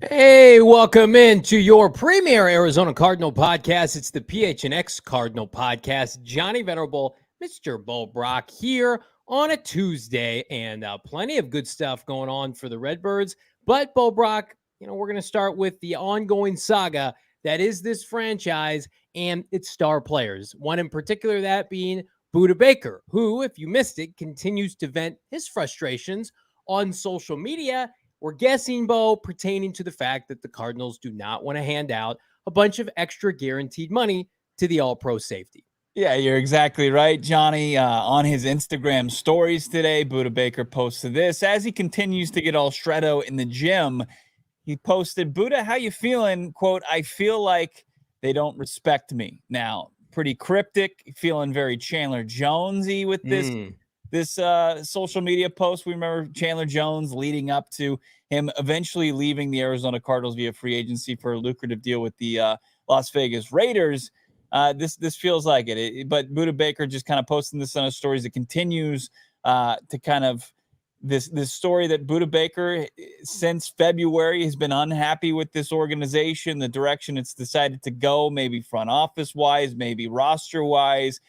Hey, welcome into your premier Arizona Cardinal podcast. It's the PHNX Cardinal podcast. Johnny Venerable, Mr. Bo Brock here on a Tuesday, and plenty of good stuff going on for the Redbirds. But Bo Brock, we're going to start with the ongoing saga that is this franchise and its star players. One in particular, that being Budda Baker, who, if you missed it, continues to vent his frustrations on social media. We're guessing, Bo, pertaining to the fact that the Cardinals do not want to hand out a bunch of extra guaranteed money to the all-pro safety. Yeah, you're exactly right, Johnny. On his Instagram stories today, Budda Baker posted this. As he continues to get all shreddo in the gym, he posted, "Budda, how you feeling?" Quote, "I feel like they don't respect me." Now, pretty cryptic, feeling very Chandler Jonesy with this social media post. We remember Chandler Jones leading up to him eventually leaving the Arizona Cardinals via free agency for a lucrative deal with the Las Vegas Raiders. This feels like it. But Budda Baker just kind of posting this on his stories. It continues to kind of this story that Budda Baker since February has been unhappy with this organization, the direction it's decided to go, maybe front office wise, maybe roster wise,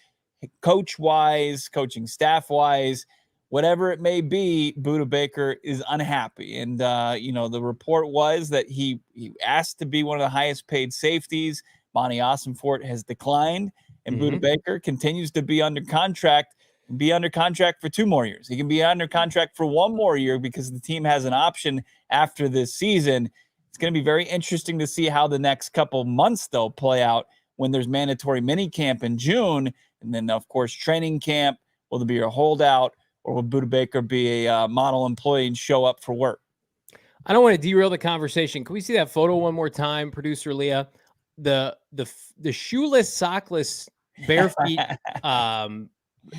coach wise, coaching staff wise, whatever it may be. Budda Baker is unhappy. And, the report was that he asked to be one of the highest paid safeties. Monty Ossenfort has declined, and Budda Baker continues to be under contract for 2 more years. He can be under contract for 1 more year because the team has an option after this season. It's going to be very interesting to see how the next couple months, though, play out when there's mandatory mini camp in June. And then, of course, training camp. Will there be a holdout, or will Budda Baker be a model employee and show up for work? I don't want to derail the conversation. Can we see that photo one more time, producer Leah? The shoeless, sockless, bare feet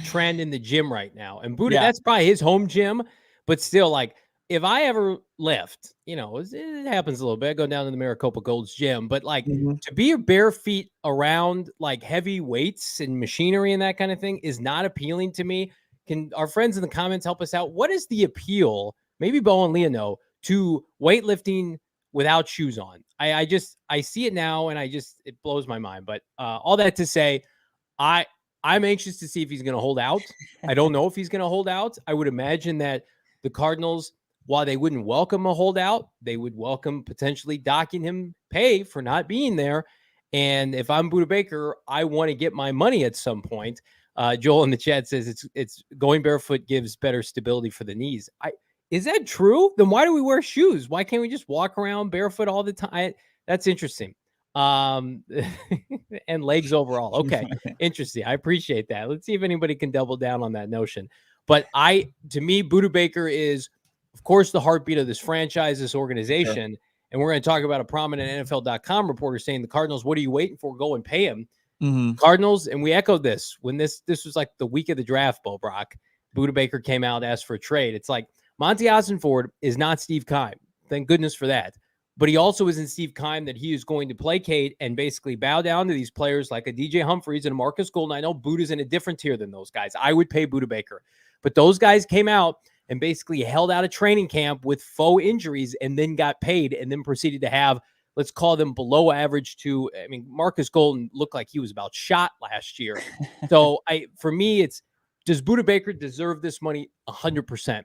trend in the gym right now. And Budda, that's probably his home gym, but still, like, if I ever lift, it happens a little bit. I go down to the Maricopa Gold's gym, but like to be your bare feet around like heavy weights and machinery and that kind of thing is not appealing to me. Can our friends in the comments help us out? What is the appeal? Maybe Bo and Leah know, to weightlifting without shoes on. I see it now and it blows my mind. But all that to say, I'm anxious to see if he's going to hold out. I don't know if he's going to hold out. I would imagine that the Cardinals, while they wouldn't welcome a holdout, they would welcome potentially docking him pay for not being there. And if I'm Budda Baker, I want to get my money at some point. Joel in the chat says it's going barefoot gives better stability for the knees. Is that true? Then why do we wear shoes? Why can't we just walk around barefoot all the time? That's interesting. And legs overall. Okay. Interesting. I appreciate that. Let's see if anybody can double down on that notion. But to me, Budda Baker is, of course, the heartbeat of this franchise, this organization. Sure. And we're going to talk about a prominent NFL.com reporter saying, the Cardinals, what are you waiting for? Go and pay him. Cardinals, and we echoed this when this was like the week of the draft, Bo Brock. Budda Baker came out, asked for a trade. It's like Monty Ossenfort is not Steve Keim. Thank goodness for that. But he also isn't Steve Keim that he is going to placate and basically bow down to these players like a DJ Humphries and a Marcus Golden. I know Budda's in a different tier than those guys. I would pay Budda Baker. But those guys came out and basically held out a training camp with faux injuries and then got paid and then proceeded to have, let's call them below average Marcus Golden looked like he was about shot last year. So for me, it's Does Budda Baker deserve this money? 100%.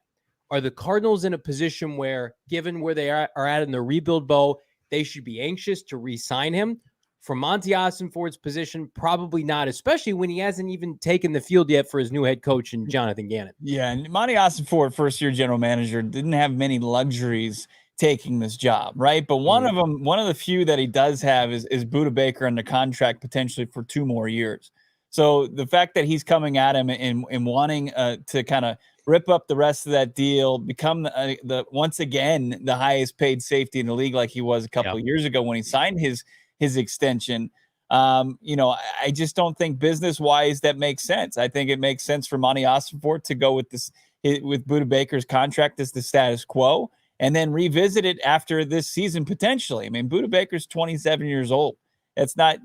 Are the Cardinals in a position where, given where they are at in the rebuild bow, they should be anxious to re-sign him? For Monty Ossenfort's position, probably not, especially when he hasn't even taken the field yet for his new head coach and Jonathan Gannon. Yeah, and Monty Ossenfort, first-year general manager, didn't have many luxuries taking this job, right? But one of them, one of the few that he does have is Budda Baker under contract potentially for 2 more years. So the fact that he's coming at him and wanting to kind of rip up the rest of that deal, become the once again the highest paid safety in the league, like he was a couple of years ago when he signed his extension. I just don't think business wise that makes sense. I think it makes sense for Monty Ossenfort to go with Budda Baker's contract as the status quo, and then revisit it after this season potentially. I mean, Budda Baker's 27 years old. That's not,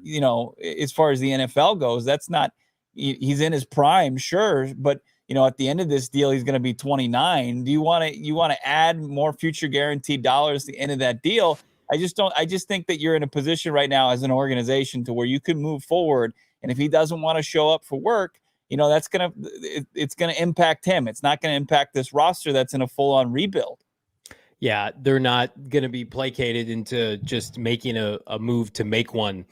as far as the NFL goes, that's not, he's in his prime, sure, but at the end of this deal, he's going to be 29. Do you want to add more future guaranteed dollars at the end of that deal? I just think that you're in a position right now as an organization to where you can move forward. And if he doesn't want to show up for work, it's going to impact him. It's not going to impact this roster that's in a full on rebuild. Yeah, they're not going to be placated into just making a move to make one.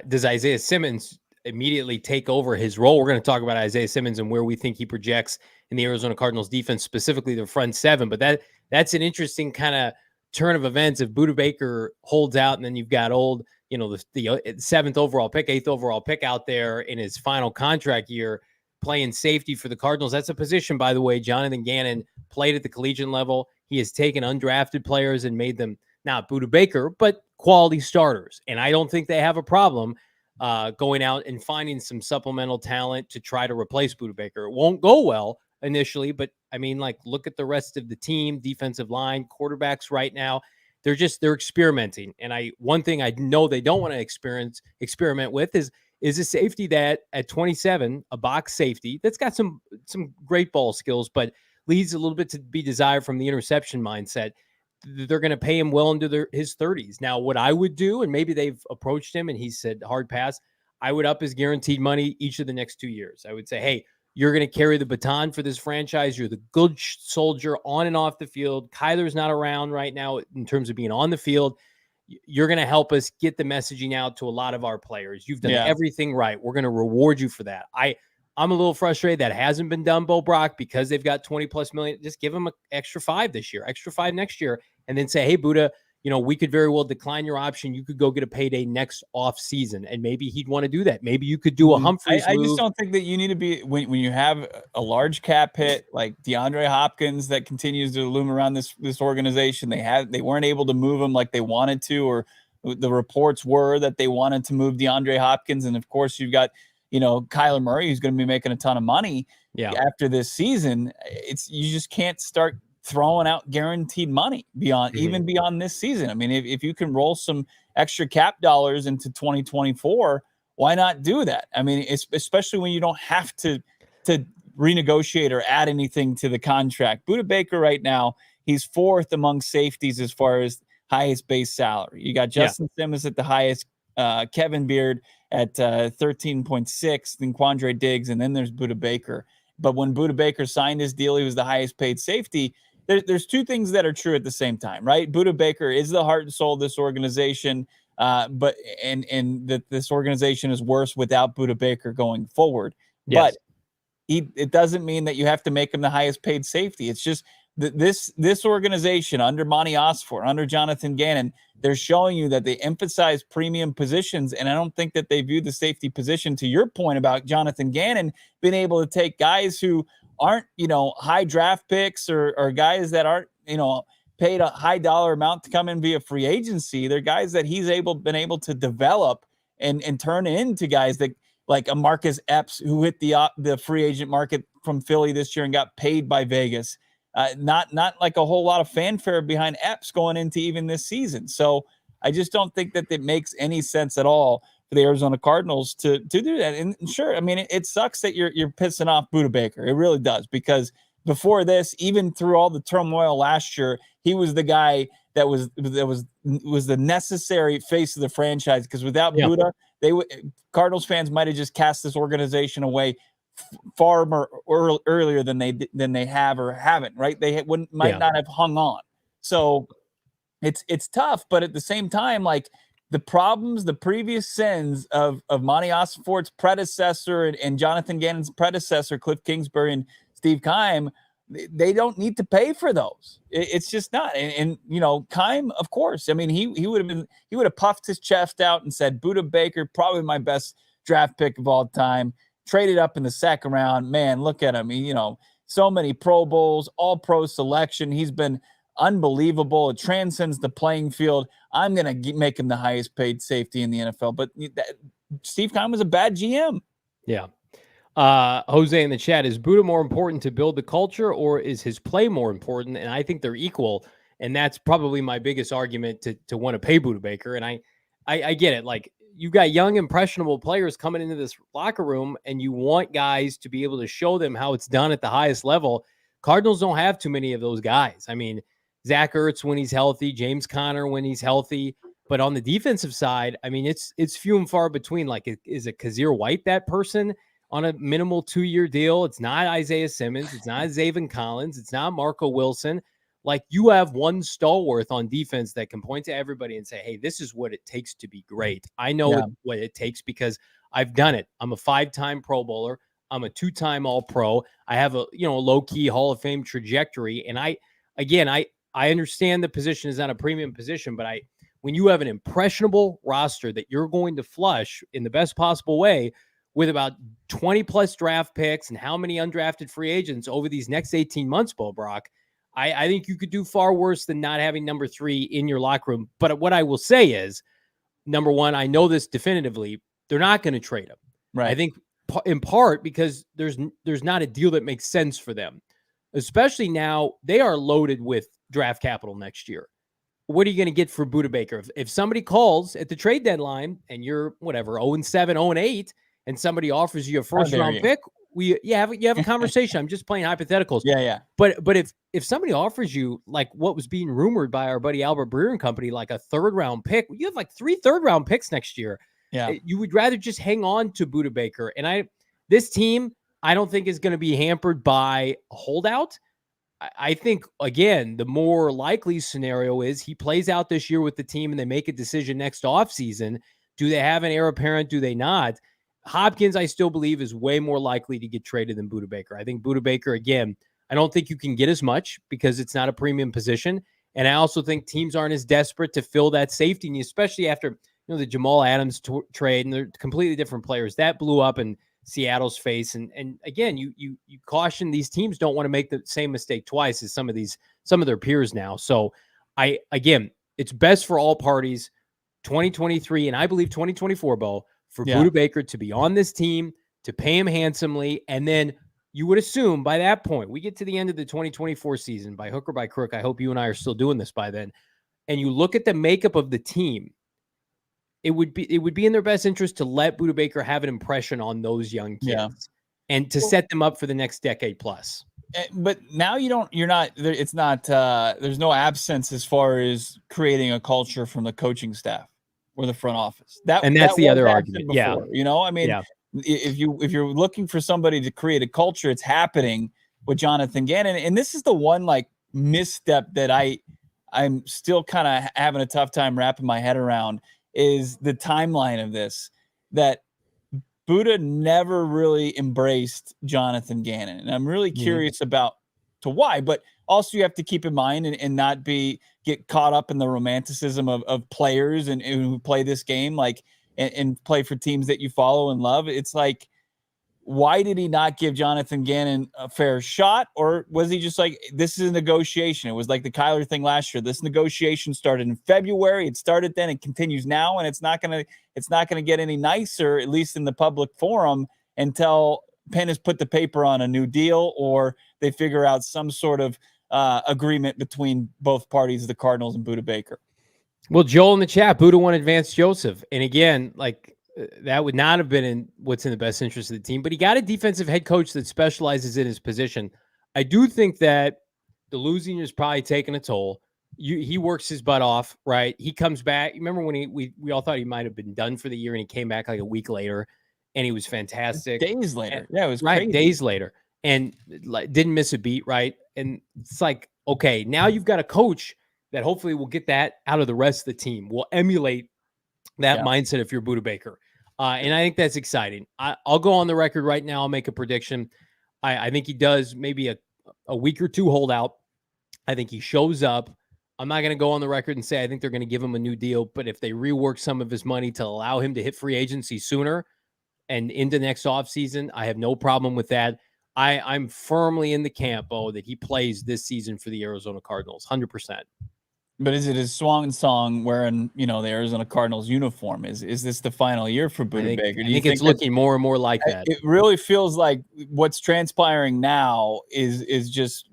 Does Isaiah Simmons immediately take over his role? We're going to talk about Isaiah Simmons and where we think he projects in the Arizona Cardinals defense, specifically the front 7. But that's an interesting kind of turn of events. If Budda Baker holds out and then you've got the 7th overall pick, 8th overall pick out there in his final contract year playing safety for the Cardinals. That's a position, by the way, Jonathan Gannon played at the collegiate level. He has taken undrafted players and made them not Budda Baker, but quality starters. And I don't think they have a problem going out and finding some supplemental talent to try to replace Budda Baker. It won't go well initially, but I mean, look at the rest of the team, defensive line, quarterbacks right now. They're experimenting. And one thing I know they don't want to experiment with is a safety that at 27, a box safety that's got some great ball skills, but leaves a little bit to be desired from the interception mindset. They're going to pay him well into his 30s. Now, what I would do, and maybe they've approached him and he said hard pass, I would up his guaranteed money each of the next 2 years. I would say, hey, you're going to carry the baton for this franchise. You're the good soldier on and off the field. Kyler's not around right now in terms of being on the field. You're going to help us get the messaging out to a lot of our players. You've done everything right. We're going to reward you for that. I'm a little frustrated that hasn't been done, Bo Brock, because they've got 20 plus million. Just give them an extra 5 this year, extra 5 next year, and then say, hey, Budda, we could very well decline your option. You could go get a payday next off season, and maybe he'd want to do that. Maybe you could do a Humphreys move. I just don't think that you need to be when you have a large cap hit like DeAndre Hopkins that continues to loom around this organization. They weren't able to move him like they wanted to, or the reports were that they wanted to move DeAndre Hopkins, and of course you've got Kyler Murray, who's going to be making a ton of money after this season. You just can't start throwing out guaranteed money even beyond this season. I mean, if you can roll some extra cap dollars into 2024, why not do that? I mean, especially when you don't have to renegotiate or add anything to the contract. Budda Baker right now, he's 4th among safeties as far as highest base salary. You got Justin Simmons at the highest, Kevin Beard at 13.6, then Quandre Diggs, and then there's Budda Baker. But when Budda Baker signed his deal, he was the highest paid safety. There's 2 things that are true at the same time, right? Budda Baker is the heart and soul of this organization, but this organization is worse without Budda Baker going forward. Yes. But it doesn't mean that you have to make him the highest paid safety. It's just this organization under Monty Ossenfort, under Jonathan Gannon, they're showing you that they emphasize premium positions, and I don't think that they view the safety position, to your point about Jonathan Gannon being able to take guys who aren't, high draft picks or guys that aren't, paid a high dollar amount to come in via free agency. They're guys that he's been able to develop and turn into guys that like a Marcus Epps, who hit the free agent market from Philly this year and got paid by Vegas. Not like a whole lot of fanfare behind Epps going into even this season. So I just don't think that it makes any sense at all for the Arizona Cardinals to do that. And sure, I mean, it sucks that you're pissing off Budda Baker. It really does, because before this, even through all the turmoil last year, he was the guy that was the necessary face of the franchise. Because without Budda, Cardinals fans might have just cast this organization away far more earlier than they have or haven't, right? They might not have hung on. So it's tough, but at the same time, like the problems, the previous sins of Monty Ossenfort's predecessor and Jonathan Gannon's predecessor, Cliff Kingsbury and Steve Keim, they don't need to pay for those. It's just not. And you know, Keim, of course, I mean, he would have puffed his chest out and said, Budda Baker, probably my best draft pick of all time. Traded up in the second round. Man, look at him. You know, so many Pro Bowls, all pro selection. He's been unbelievable. It transcends the playing field. I'm going to make him the highest paid safety in the NFL. But Steve Keim was a bad GM. Yeah. Jose in the chat, is Budda more important to build the culture, or is his play more important? And I think they're equal. And that's probably my biggest argument to want to pay Budda Baker. And I get it. Like, you've got young, impressionable players coming into this locker room, and you want guys to be able to show them how it's done at the highest level. Cardinals don't have too many of those guys. I mean, Zach Ertz when he's healthy, James Conner when he's healthy. But on the defensive side, I mean, it's few and far between. Like, is it Kazir White that person on a minimal 2-year deal? It's not Isaiah Simmons. It's not Zaven Collins. It's not Marco Wilson. Like, you have one stalwart on defense that can point to everybody and say, hey, this is what it takes to be great. I know what it takes because I've done it. I'm a 5-time Pro Bowler. I'm a 2-time All-Pro. I have a low-key Hall of Fame trajectory. And I understand the position is not a premium position, but when you have an impressionable roster that you're going to flush in the best possible way with about 20-plus draft picks and how many undrafted free agents over these next 18 months, Bo Brock, I think you could do far worse than not having number 3 in your locker room. But what I will say is, number one, I know this definitively, they're not going to trade him. Right. I think in part because there's not a deal that makes sense for them, especially now they are loaded with draft capital next year. What are you going to get for Budda Baker? If somebody calls at the trade deadline and you're 0-7, 0-8, and somebody offers you a first-round pick, you have a conversation. I'm just playing hypotheticals. Yeah. But if somebody offers you, like what was being rumored by our buddy Albert Breer and company, like a 3rd-round pick, you have like 3 third-round picks next year. Yeah. You would rather just hang on to Budda Baker. And this team, I don't think is going to be hampered by a holdout. I think, again, the more likely scenario is he plays out this year with the team and they make a decision next offseason. Do they have an heir apparent? Do they not? Hopkins, I still believe, is way more likely to get traded than Budda Baker. I think Budda Baker, again, I don't think you can get as much because it's not a premium position. And I also think teams aren't as desperate to fill that safety need, especially after the Jamal Adams trade, and they're completely different players. That blew up in Seattle's face. And again, you caution these teams don't want to make the same mistake twice as some of their peers now. So again, it's best for all parties, 2023, and I believe 2024, Bo, for Budda Baker to be on this team, to pay him handsomely. And then you would assume by that point, we get to the end of the 2024 season, by hook or by crook. I hope you and I are still doing this by then. And you look at the makeup of the team, it would be in their best interest to let Budda Baker have an impression on those young kids and to set them up for the next decade plus. But now there's no absence as far as creating a culture from the coaching staff or the front office. That's the other argument. Before, I mean, if you're looking for somebody to create a culture, it's happening with Jonathan Gannon. And this is the one like misstep that I'm still kind of having a tough time wrapping my head around, is the timeline of this, that Budda never really embraced Jonathan Gannon. And I'm really curious about why, but also you have to keep in mind and not get caught up in the romanticism of players and who play this game, like, and play for teams that you follow and love. It's like, why did he not give Jonathan Gannon a fair shot? Or was he just like, this is a negotiation? It was like the Kyler thing last year. This negotiation started in February. It started then. It continues now. And it's not going to get any nicer, at least in the public forum, until Penn has put the paper on a new deal or they figure out some sort of agreement between both parties, the Cardinals and Budda Baker. Well, Joel in the chat, Budda won advanced Joseph. And again, like, that would not have been in what's in the best interest of the team, but he got a defensive head coach that specializes in his position. I do think that the losing is probably taking a toll. He works his butt off, right? He comes back. Remember when we all thought he might have been done for the year and he came back like a week later and he was fantastic. Days later. And, Yeah, it was right. crazy. Days later. And like, didn't miss a beat, right? And it's like, okay, now you've got a coach that hopefully will get that out of the rest of the team, will emulate that mindset if you're Budda Baker. And I think that's exciting. I'll go on the record right now. I'll make a prediction. I think he does maybe a week or two holdout. I think he shows up. I'm not going to go on the record and say I think they're going to give him a new deal, but if they rework some of his money to allow him to hit free agency sooner and into next offseason, I have no problem with that. I'm firmly in the camp, that he plays this season for the Arizona Cardinals, 100%. But is it his swan song wearing, the Arizona Cardinals uniform? Is this the final year for Budda Baker? Do you think it's looking more and more like that? It really feels like what's transpiring now is just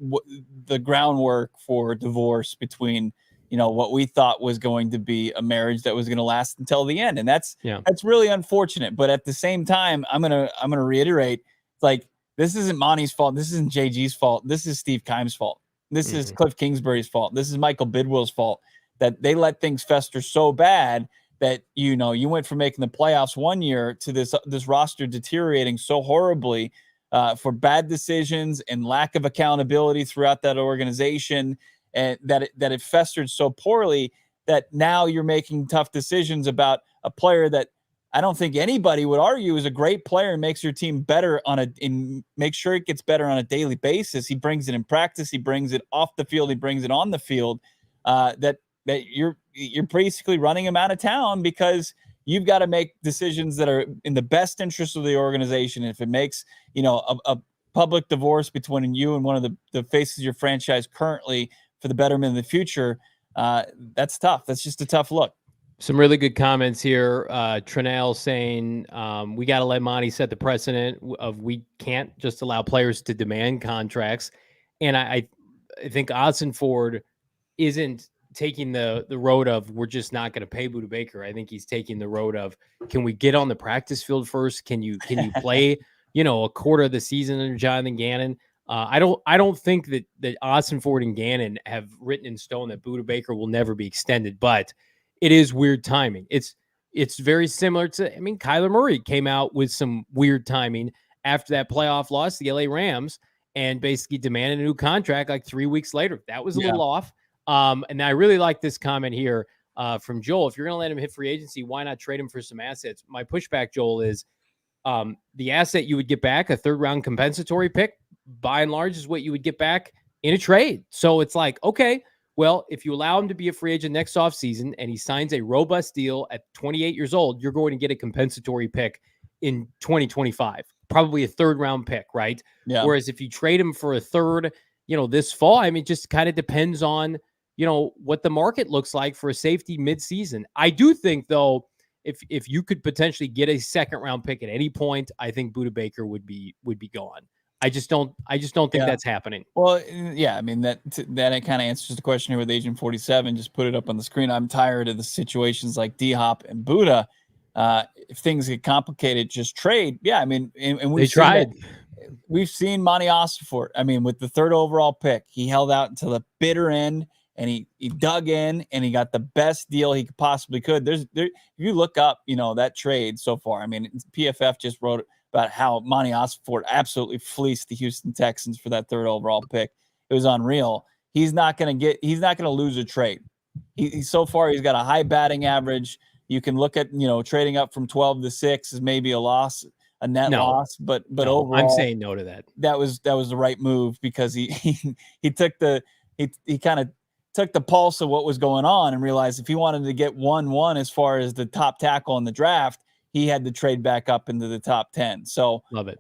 the groundwork for divorce between, what we thought was going to be a marriage that was going to last until the end, and that's really unfortunate. But at the same time, I'm gonna reiterate, like, this isn't Monty's fault. This isn't JG's fault. This is Steve Keim's fault. This is Cliff Kingsbury's fault. This is Michael Bidwill's fault, that they let things fester so bad that, you went from making the playoffs one year to this roster deteriorating so horribly for bad decisions and lack of accountability throughout that organization, and that it festered so poorly that now you're making tough decisions about a player that I don't think anybody would argue is a great player and makes your team better make sure it gets better on a daily basis. He brings it in practice. He brings it off the field. He brings it on the field. That you're basically running him out of town because you've got to make decisions that are in the best interest of the organization. If it makes, a public divorce between you and one of the faces of your franchise currently for the betterment of the future, that's tough. That's just a tough look. Some really good comments here. Trinell saying we got to let Monty set the precedent of we can't just allow players to demand contracts. And I think Ossenford isn't taking the road of we're just not going to pay Budda Baker. I think he's taking the road of, can we get on the practice field first? Can you play a quarter of the season under Jonathan Gannon? I don't think that Ossenford and Gannon have written in stone that Budda Baker will never be extended, but it is weird timing. It's very similar to, Kyler Murray came out with some weird timing after that playoff loss to the LA Rams and basically demanded a new contract like 3 weeks later. That was a little off. And I really like this comment here from Joel. If you're going to let him hit free agency, why not trade him for some assets? My pushback, Joel, is the asset you would get back, a third-round compensatory pick, by and large, is what you would get back in a trade. So it's like, okay, well, if you allow him to be a free agent next offseason and he signs a robust deal at 28 years old, you're going to get a compensatory pick in 2025, probably a third-round pick, right? Yeah. Whereas if you trade him for a third, this fall, it just kind of depends on, what the market looks like for a safety midseason. I do think, though, if you could potentially get a second-round pick at any point, I think Budda Baker would be gone. I just don't think that's happening. Well, yeah, that kind of answers the question here with Agent 47. Just put it up on the screen. I'm tired of the situations like D-Hop and Budda. If things get complicated, just trade. Yeah, and we tried. We've seen Monty Ossenfort. With the third overall pick, he held out until the bitter end, and he dug in, and he got the best deal he possibly could. If you look up, that trade so far. PFF just wrote about how Monty Ossenfort absolutely fleeced the Houston Texans for that third overall pick. It was unreal. He's not going to lose a trade. So far, he's got a high batting average. You can look at, trading up from 12 to 6 is maybe a net loss, but overall, I'm saying no to that. That was the right move because he kind of took the pulse of what was going on and realized if he wanted to get 1-1 as far as the top tackle in the draft, he had to trade back up into the top 10. So love it.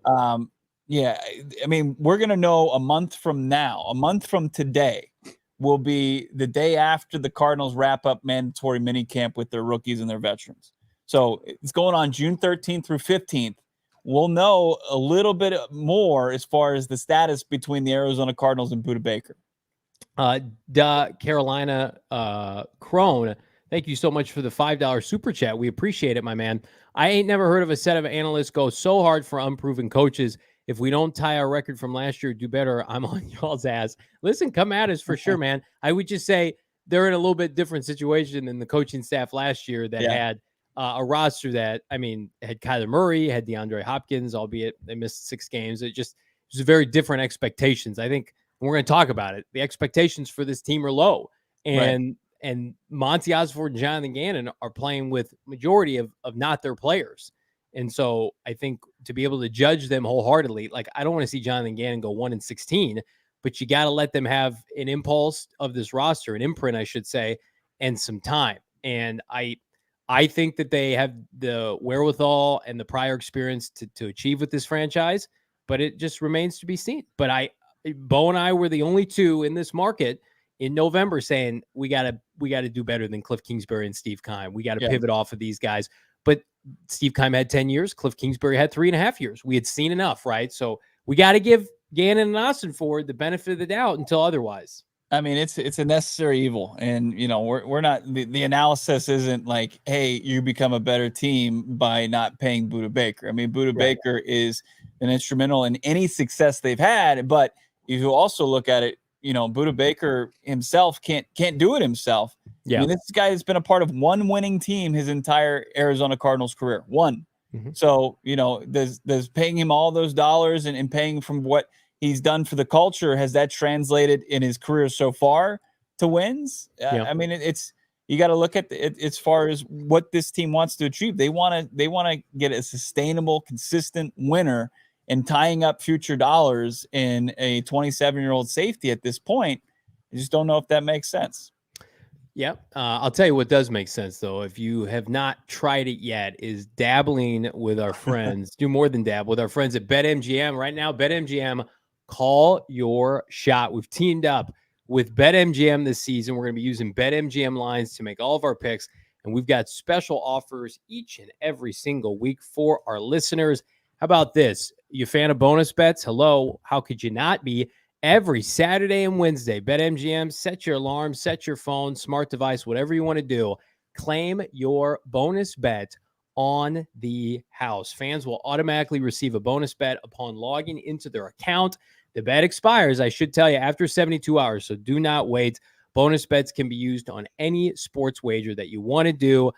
Yeah, we're going to know a month from today will be the day after the Cardinals wrap up mandatory minicamp with their rookies and their veterans. So it's going on June 13th through 15th. We'll know a little bit more as far as the status between the Arizona Cardinals and Budda Baker. Carolina Crone, thank you so much for the $5 super chat. We appreciate it, my man. I ain't never heard of a set of analysts go so hard for unproven coaches. If we don't tie our record from last year, do better. I'm on y'all's ass. Listen, come at us for sure, man. I would just say they're in a little bit different situation than the coaching staff last year that had a roster that, I mean, had Kyler Murray, had DeAndre Hopkins, albeit they missed 6 games. It was very different expectations. I think we're going to talk about it. The expectations for this team are low, and Monty Osborne and Jonathan Gannon are playing with majority of not their players. And so I think to be able to judge them wholeheartedly, like, I don't want to see Jonathan Gannon go 1-16, but you got to let them have an impulse of this roster, an imprint, I should say, and some time. And I think that they have the wherewithal and the prior experience to achieve with this franchise, but it just remains to be seen. But Bo and I were the only two in this market in November saying we got to do better than Cliff Kingsbury and Steve Keim. We got to pivot off of these guys. But Steve Keim had 10 years. Cliff Kingsbury had 3.5 years. We had seen enough, right? So we got to give Gannon and Austin Ford the benefit of the doubt until otherwise. I mean, it's a necessary evil, and we're not, the analysis isn't like, hey, you become a better team by not paying Budda Baker. I mean, Budda Baker is an instrumental in any success they've had, but if you also look at it, Budda Baker himself can't do it himself. Yeah. I mean, this guy has been a part of one winning team his entire Arizona Cardinals career. One. Mm-hmm. So, does paying him all those dollars and paying from what he's done for the culture, has that translated in his career so far to wins? I mean, you got to look at it as far as what this team wants to achieve. They want to get a sustainable, consistent winner, and tying up future dollars in a 27-year-old safety at this point. I just don't know if that makes sense. Yeah. I'll tell you what does make sense, though. If you have not tried it yet, is dabbling with our friends. Do more than dab with our friends at BetMGM. Right now, BetMGM, call your shot. We've teamed up with BetMGM this season. We're going to be using BetMGM lines to make all of our picks, and we've got special offers each and every single week for our listeners. How about this? You a fan of bonus bets? Hello. How could you not be? Every Saturday and Wednesday, BetMGM, set your alarm, set your phone, smart device, whatever you want to do. Claim your bonus bet on the house. Fans will automatically receive a bonus bet upon logging into their account. The bet expires, I should tell you, after 72 hours, so do not wait. Bonus bets can be used on any sports wager that you want to do.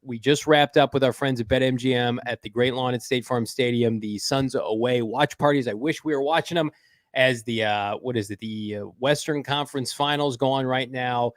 We just wrapped up with our friends at BetMGM at the Great Lawn at State Farm Stadium, the Suns away watch parties. I wish we were watching them as the Western Conference Finals go on right now.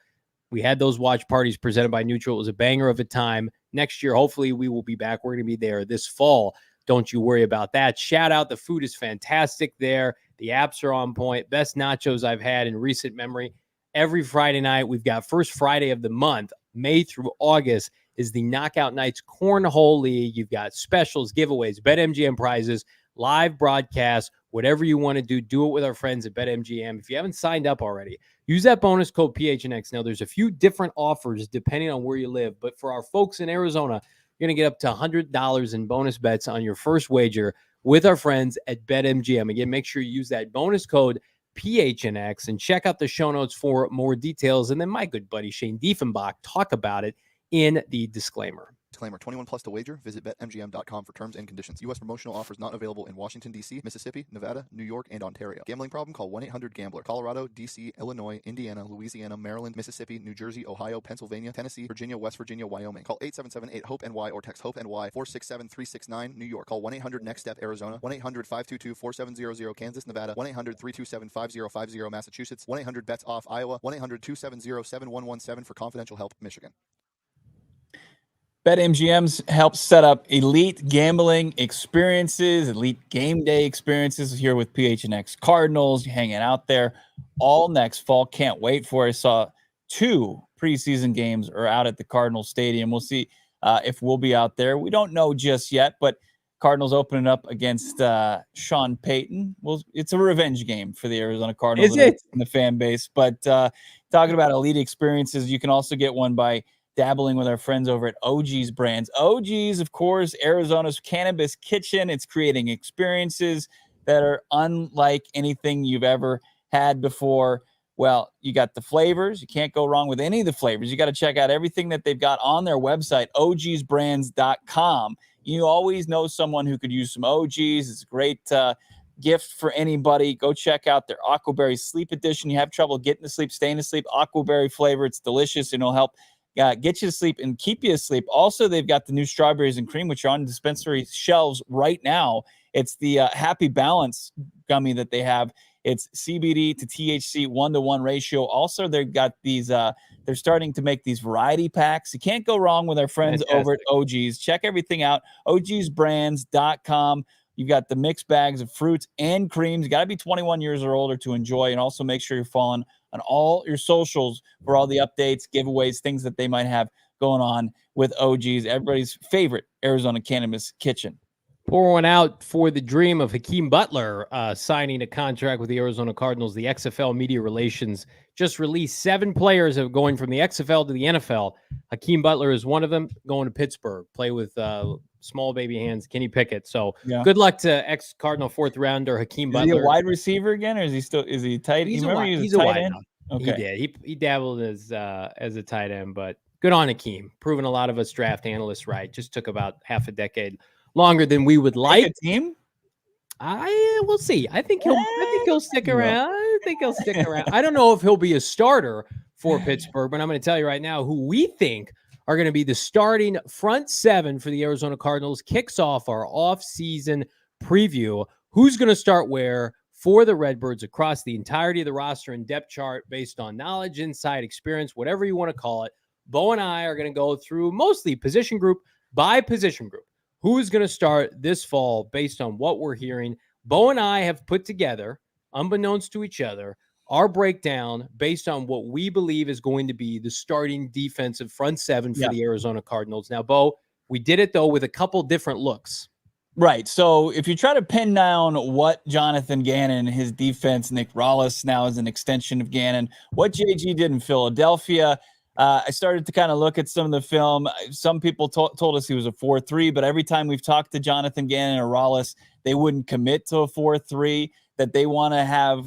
We had those watch parties presented by Neutral. It was a banger of a time. Next year, hopefully, we will be back. We're going to be there this fall. Don't you worry about that. Shout out. The food is fantastic there. The apps are on point. Best nachos I've had in recent memory. Every Friday night, we've got first Friday of the month, May through August, is the Knockout Nights Cornhole League. You've got specials, giveaways, BetMGM prizes, live broadcasts, whatever you want to do it with our friends at BetMGM. If you haven't signed up already, use that bonus code PHNX. Now, there's a few different offers depending on where you live, but for our folks in Arizona, you're going to get up to $100 in bonus bets on your first wager with our friends at BetMGM. Again, make sure you use that bonus code PHNX and check out the show notes for more details. And then my good buddy Shane Diefenbach talk about it in the disclaimer. Disclaimer, 21 plus to wager. Visit BetMGM.com for terms and conditions. U.S. promotional offers not available in Washington, D.C., Mississippi, Nevada, New York, and Ontario. Gambling problem? Call 1-800-GAMBLER. Colorado, D.C., Illinois, Indiana, Louisiana, Maryland, Mississippi, New Jersey, Ohio, Pennsylvania, Tennessee, Virginia, West Virginia, Wyoming. Call 877-8-HOPE-NY or text HOPE-NY 467-369, New York. Call 1-800-NEXT-STEP, Arizona. 1-800-522-4700, Kansas, Nevada. 1-800-327-5050, Massachusetts. 1-800-BETS-OFF, Iowa. 1-800-270-7117 for confidential help, Michigan. BetMGM helps set up elite gambling experiences, elite game day experiences here with PHNX Cardinals. You're hanging out there all next fall. Can't wait for it. I saw 2 preseason games are out at the Cardinals Stadium. We'll see if we'll be out there. We don't know just yet, but Cardinals opening up against Sean Payton. Well, it's a revenge game for the Arizona Cardinals. Is it? In the fan base. But talking about elite experiences, you can also get one by dabbling with our friends over at OG's Brands. OG's, of course, Arizona's cannabis kitchen. It's creating experiences that are unlike anything you've ever had before. Well, you got the flavors. You can't go wrong with any of the flavors. You got to check out everything that they've got on their website, ogsbrands.com. You always know someone who could use some OG's. It's a great gift for anybody. Go check out their Aquaberry Sleep Edition. You have trouble getting to sleep, staying asleep, Aquaberry flavor. It's delicious, and it'll help get you to sleep and keep you asleep. Also, they've got the new strawberries and cream, which are on dispensary shelves right now. It's the Happy Balance gummy that they have. It's CBD to THC 1-to-1 ratio. Also, they've got these, they're starting to make these variety packs. You can't go wrong with our friends over at OG's. Check everything out, ogsbrands.com. You've got the mixed bags of fruits and creams. You got to be 21 years or older to enjoy. And also make sure you're following on all your socials for all the updates, giveaways, things that they might have going on with OG's, everybody's favorite Arizona cannabis kitchen. Pour one out for the dream of Hakeem Butler signing a contract with the Arizona Cardinals. The XFL Media Relations just released 7 players of going from the XFL to the NFL. Hakeem Butler is one of them, going to Pittsburgh, play with small baby hands, Kenny Pickett. So good luck to ex-Cardinal 4th rounder Hakeem Butler. Is he a wide receiver again, or is he tight? He's a wide end. Okay. He did. He dabbled as a tight end, but good on Hakeem. Proven a lot of us draft analysts right. Just took about half a decade longer than we would like. A team? We'll see. I think he'll stick around. I don't know if he'll be a starter for Pittsburgh, but I'm going to tell you right now who we think are going to be the starting front 7 for the Arizona Cardinals. Kicks off our off-season preview. Who's going to start where for the Redbirds across the entirety of the roster and depth chart based on knowledge, insight, experience, whatever you want to call it. Bo and I are going to go through mostly position group by position group. Who's going to start this fall based on what we're hearing? Bo and I have put together, unbeknownst to each other, our breakdown based on what we believe is going to be the starting defensive front 7 for the Arizona Cardinals. Now, Bo, we did it, though, with a couple different looks. Right. So if you try to pin down what Jonathan Gannon, his defense, Nick Rallis now is an extension of Gannon, what JG did in Philadelphia, I started to kind of look at some of the film. Some people told us he was a 4-3, but every time we've talked to Jonathan Gannon or Rallis, they wouldn't commit to a 4-3, that they want to have,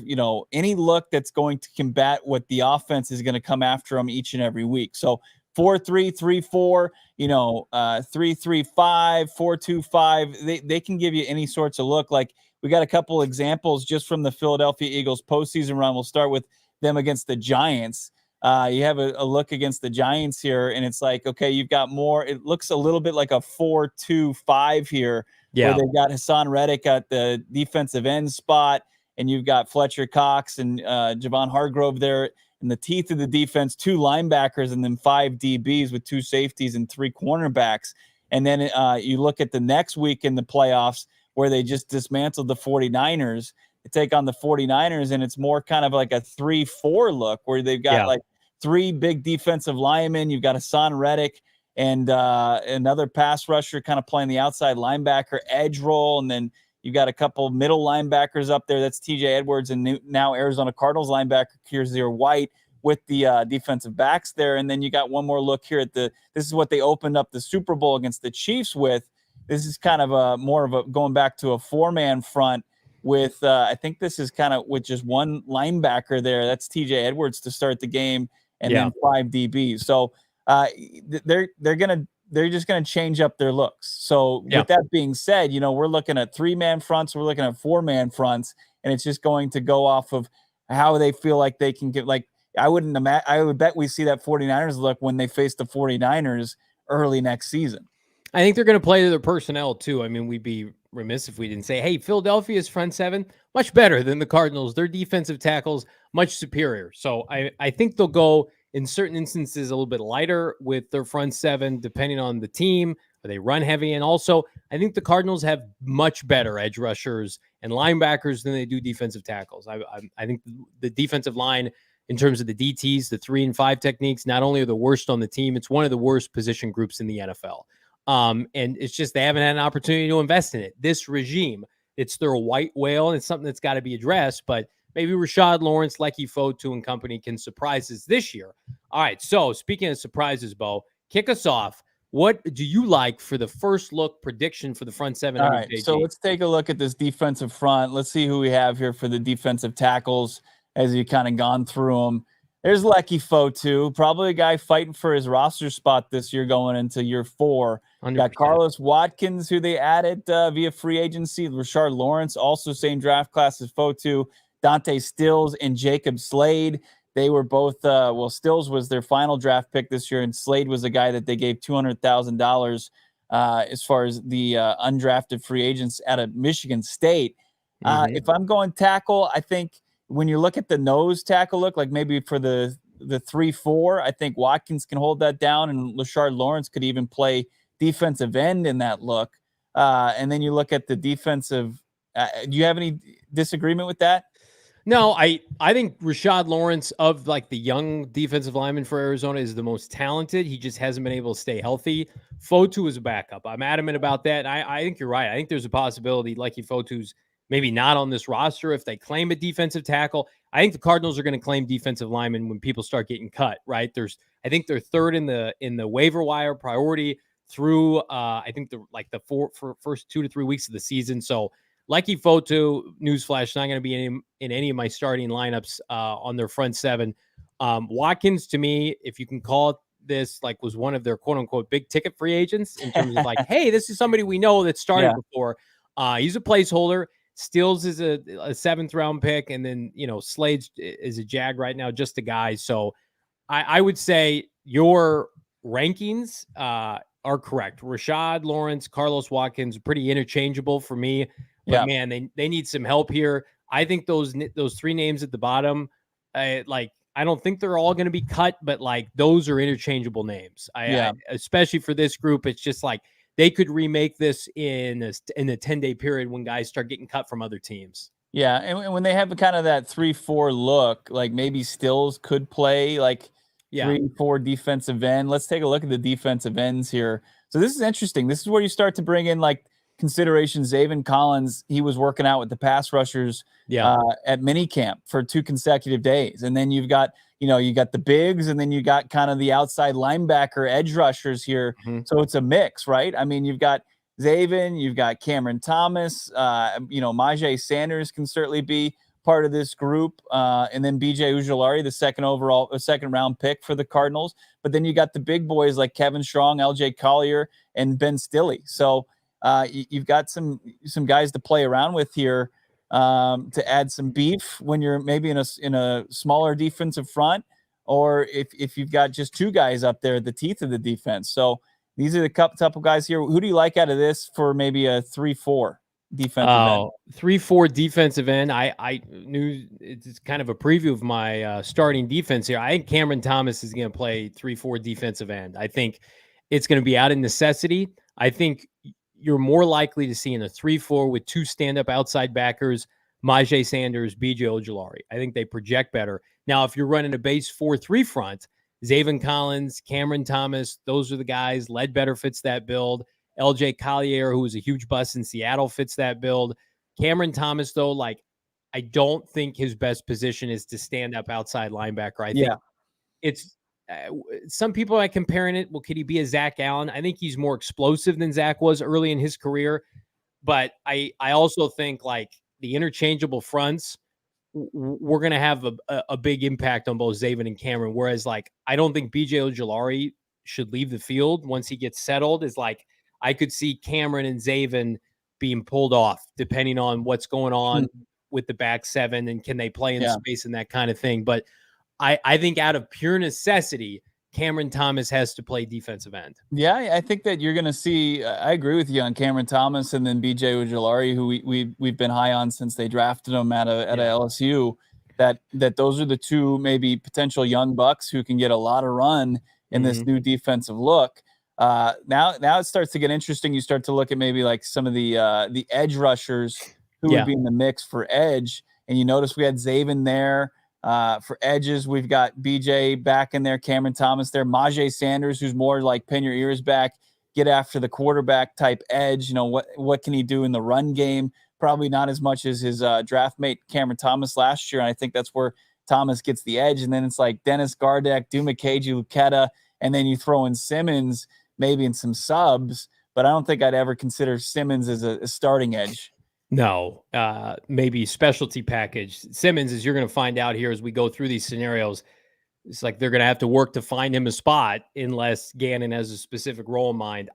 any look that's going to combat what the offense is going to come after them each and every week. So 4-3, 3-4, 3-3-5, 4-2-5. They can give you any sorts of look. Like, we got a couple examples just from the Philadelphia Eagles postseason run. We'll start with them against the Giants. You have a look against the Giants here, and it's like, okay, you've got more. It looks a little bit like a 4-2-5 here, where they've got Hassan Reddick at the defensive end spot, and you've got Fletcher Cox and Javon Hargrove there in the teeth of the defense, 2 linebackers, and then 5 DBs with 2 safeties and 3 cornerbacks. And then you look at the next week in the playoffs where they just dismantled the 49ers. They take on the 49ers, and it's more kind of like a 3-4 look where they've got like 3 big defensive linemen. You've got Hassan Reddick and another pass rusher kind of playing the outside linebacker edge role. And then you've got a couple middle linebackers up there. That's TJ Edwards and now Arizona Cardinals linebacker Kiersir White with the defensive backs there. And then you got one more look here at this is what they opened up the Super Bowl against the Chiefs with. This is kind of more of a going back to a 4-man front with I think this is kind of with just 1 linebacker there. That's TJ Edwards to start the game, and then 5 DBs. So they're just gonna change up their looks. So with that being said, we're looking at 3-man fronts, we're looking at 4-man fronts, and it's just going to go off of how they feel like they can get. Like, I would bet we see that 49ers look when they face the 49ers early next season. I think they're going to play to their personnel too. I mean, we'd be remiss if we didn't say, hey, Philadelphia's front 7, much better than the Cardinals. Their defensive tackles, much superior. So I think they'll go in certain instances a little bit lighter with their front 7, depending on the team. Are they run heavy? And also, I think the Cardinals have much better edge rushers and linebackers than they do defensive tackles. I think the defensive line, in terms of the DTs, the 3 and 5 techniques, not only are the worst on the team, it's one of the worst position groups in the NFL. And it's just they haven't had an opportunity to invest in it. This regime, it's their white whale, and it's something that's got to be addressed. But maybe Rashad Lawrence, Lecky Fotu, and company can surprise us this year. All right, so speaking of surprises, Bo, kick us off. What do you like for the first look prediction for the front 7? All right, so let's take a look at this defensive front. Let's see who we have here for the defensive tackles as you kind of gone through them. There's Lecky Fotu, probably a guy fighting for his roster spot this year going into year 4. 100%. Got Carlos Watkins, who they added via free agency. Rashard Lawrence, also same draft class as Fotu. Dante Stills and Jacob Slade. They were both, Stills was their final draft pick this year, and Slade was a guy that they gave $200,000 as far as the undrafted free agents out of Michigan State. If I'm going tackle, I think when you look at the nose tackle look, like maybe for the 3-4, I think Watkins can hold that down, and Rashard Lawrence could even play defensive end in that look. And then you look at the defensive. Do you have any disagreement with that? No, I think Rashard Lawrence, of like the young defensive lineman for Arizona, is the most talented. He just hasn't been able to stay healthy. Fotu is a backup. I'm adamant about that. And I think you're right. I think there's a possibility Lucky Fotu's maybe not on this roster if they claim a defensive tackle. I think the Cardinals are going to claim defensive linemen when people start getting cut, right? I think they're third in the waiver wire priority through I think the first 2 to 3 weeks of the season. So Lucky Fotu, newsflash, not going to be in any of my starting lineups on their front 7. Watkins, to me, if you can call it this, like, was one of their quote unquote big ticket free agents in terms of like, hey, this is somebody we know that started before. He's a placeholder. Stills is a 7th round pick, and then Slade is a Jag right now, just a guy. So I would say your rankings are correct. Rashard Lawrence, Carlos Watkins, pretty interchangeable for me. But man, they need some help here. I think those 3 names at the bottom, I don't think they're all going to be cut, but like those are interchangeable names. I especially for this group, it's just like they could remake this in a 10-day period when guys start getting cut from other teams. Yeah, and when they have kind of that 3-4 look, like maybe Stills could play like 3-4 defensive end. Let's take a look at the defensive ends here. So this is interesting. This is where you start to bring in like consideration. Zaven Collins, he was working out with the pass rushers at minicamp for 2 consecutive days. And then you've got, you got the bigs, and then you got kind of the outside linebacker edge rushers here. So it's a mix, right? I mean, you've got Zaven, you've got Cameron Thomas, Majay Sanders can certainly be part of this group. And then BJ Ojulari, the second round pick for the Cardinals. But then you got the big boys like Kevin Strong, LJ Collier, and Ben Stilley. So you've got some guys to play around with here to add some beef when you're maybe in a smaller defensive front, or if you've got just 2 guys up there at the teeth of the defense. So these are the couple guys here. Who do you like out of this for maybe a 3-4 defensive end? 3-4 defensive end. I knew it's kind of a preview of my starting defense here. I think Cameron Thomas is going to play 3-4 defensive end. I think it's going to be out of necessity. I think you're more likely to see in a 3-4 with 2 stand-up outside backers, Majay Sanders, BJ Ojulari. I think they project better. Now, if you're running a base 4-3 front, Zaven Collins, Cameron Thomas, those are the guys. Ledbetter fits that build. LJ Collier, who was a huge bust in Seattle, fits that build. Cameron Thomas, though, like, I don't think his best position is to stand up outside linebacker. I think it's some people are comparing it. Well, could he be a Zach Allen? I think he's more explosive than Zach was early in his career. But I also think like the interchangeable fronts, we're going to have a big impact on both Zaven and Cameron. Whereas like, I don't think BJ Ojulari should leave the field once he gets settled. Is like, I could see Cameron and Zaven being pulled off depending on what's going on with the back 7 and can they play in space and that kind of thing. But I think out of pure necessity, Cameron Thomas has to play defensive end. Yeah, I think that you're going to see. I agree with you on Cameron Thomas and then BJ Ojulari, who we've been high on since they drafted him at LSU. That those are the 2 maybe potential young bucks who can get a lot of run in this new defensive look. Now it starts to get interesting. You start to look at maybe like some of the edge rushers who would be in the mix for edge, and you notice we had Zaven there. For edges, we've got BJ back in there, Cameron Thomas there, Majay Sanders, who's more like pin your ears back, get after the quarterback type edge. What can he do in the run game? Probably not as much as his draft mate Cameron Thomas last year, and I think that's where Thomas gets the edge. And then it's like Dennis Gardeck, Dumakeji, Luketa, and then you throw in Simmons maybe in some subs, but I don't think I'd ever consider Simmons as a starting edge. No, maybe specialty package. Simmons, as you're going to find out here as we go through these scenarios, it's like they're going to have to work to find him a spot unless Gannon has a specific role in mind.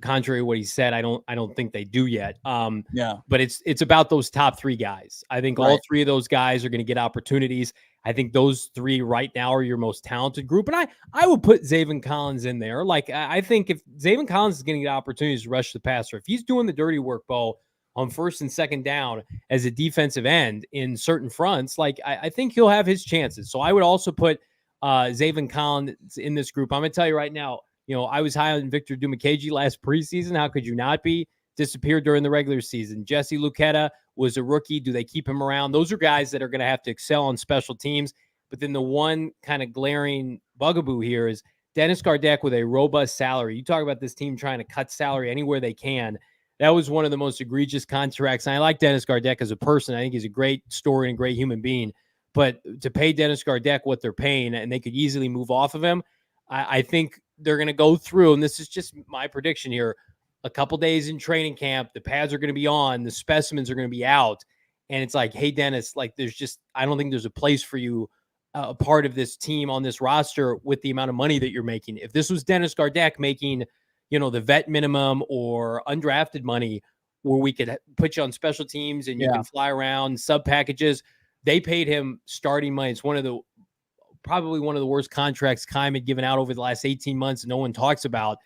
Contrary to what he said, I don't think they do yet. But it's about those top 3 guys. I think all 3 of those guys are going to get opportunities. I think those three right now are your most talented group. And I would put Zaven Collins in there. Like, I think if Zaven Collins is getting the opportunities to rush the passer, if he's doing the dirty work, Bo, on first and second down as a defensive end in certain fronts, like, I think he'll have his chances. So I would also put Zaven Collins in this group. I'm going to tell you right now, I was high on Victor Dumakaji last preseason. How could you not be? Disappeared during the regular season. Jesse Luketa was a rookie. Do they keep him around? Those are guys that are going to have to excel on special teams. But then the one kind of glaring bugaboo here is Dennis Gardeck with a robust salary. You talk about this team trying to cut salary anywhere they can. That was one of the most egregious contracts. And I like Dennis Gardeck as a person. I think he's a great story and great human being. But to pay Dennis Gardeck what they're paying, and they could easily move off of him, I think they're going to go through, and this is just my prediction here, a couple days in training camp, the pads are going to be on, the specimens are going to be out. And it's like, hey, Dennis, like, I don't think there's a place for you, a part of this team on this roster with the amount of money that you're making. If this was Dennis Gardeck making, the vet minimum or undrafted money where we could put you on special teams and you can fly around, sub packages, they paid him starting money. It's probably one of the worst contracts Keim had given out over the last 18 months. No one talks about.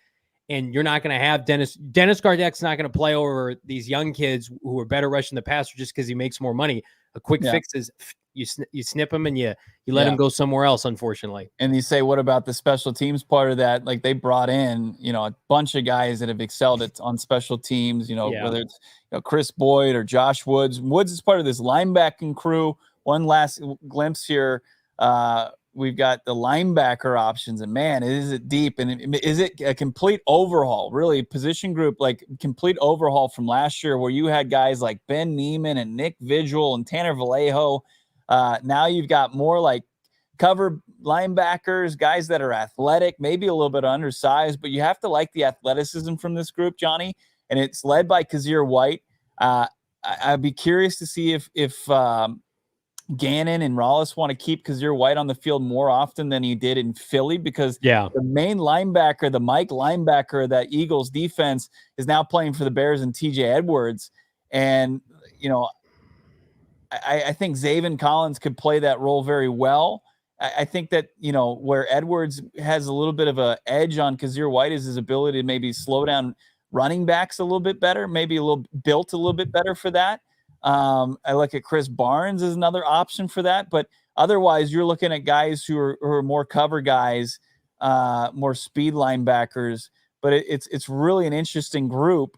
And you're not going to have Dennis Gardeck's not going to play over these young kids who are better rushing the passer just because he makes more money. A quick fix is you snip him and you let him go somewhere else, unfortunately. And you say, what about the special teams part of that? Like, they brought in, a bunch of guys that have excelled on special teams, whether it's Chris Boyd or Josh Woods. Woods is part of this linebacking crew. One last glimpse here. We've got the linebacker options, and man, is it deep, and is it a complete overhaul, really position group, like complete overhaul from last year where you had guys like Ben Neiman and Nick Vigil and Tanner Vallejo. Now you've got more like cover linebackers, guys that are athletic, maybe a little bit undersized, but you have to like the athleticism from this group, Johnny, and it's led by Kazir White. I'd be curious to see if Gannon and Rollis want to keep Kazir White on the field more often than he did in Philly, because the main linebacker, the Mike linebacker, that Eagles defense is now playing for the Bears, and TJ Edwards. And, I think Zaven Collins could play that role very well. I think that, where Edwards has a little bit of an edge on Kazir White is his ability to maybe slow down running backs a little bit better, maybe built a little bit better for that. I look at Chris Barnes as another option for that, but otherwise you're looking at guys who are more cover guys, more speed linebackers, but it's really an interesting group.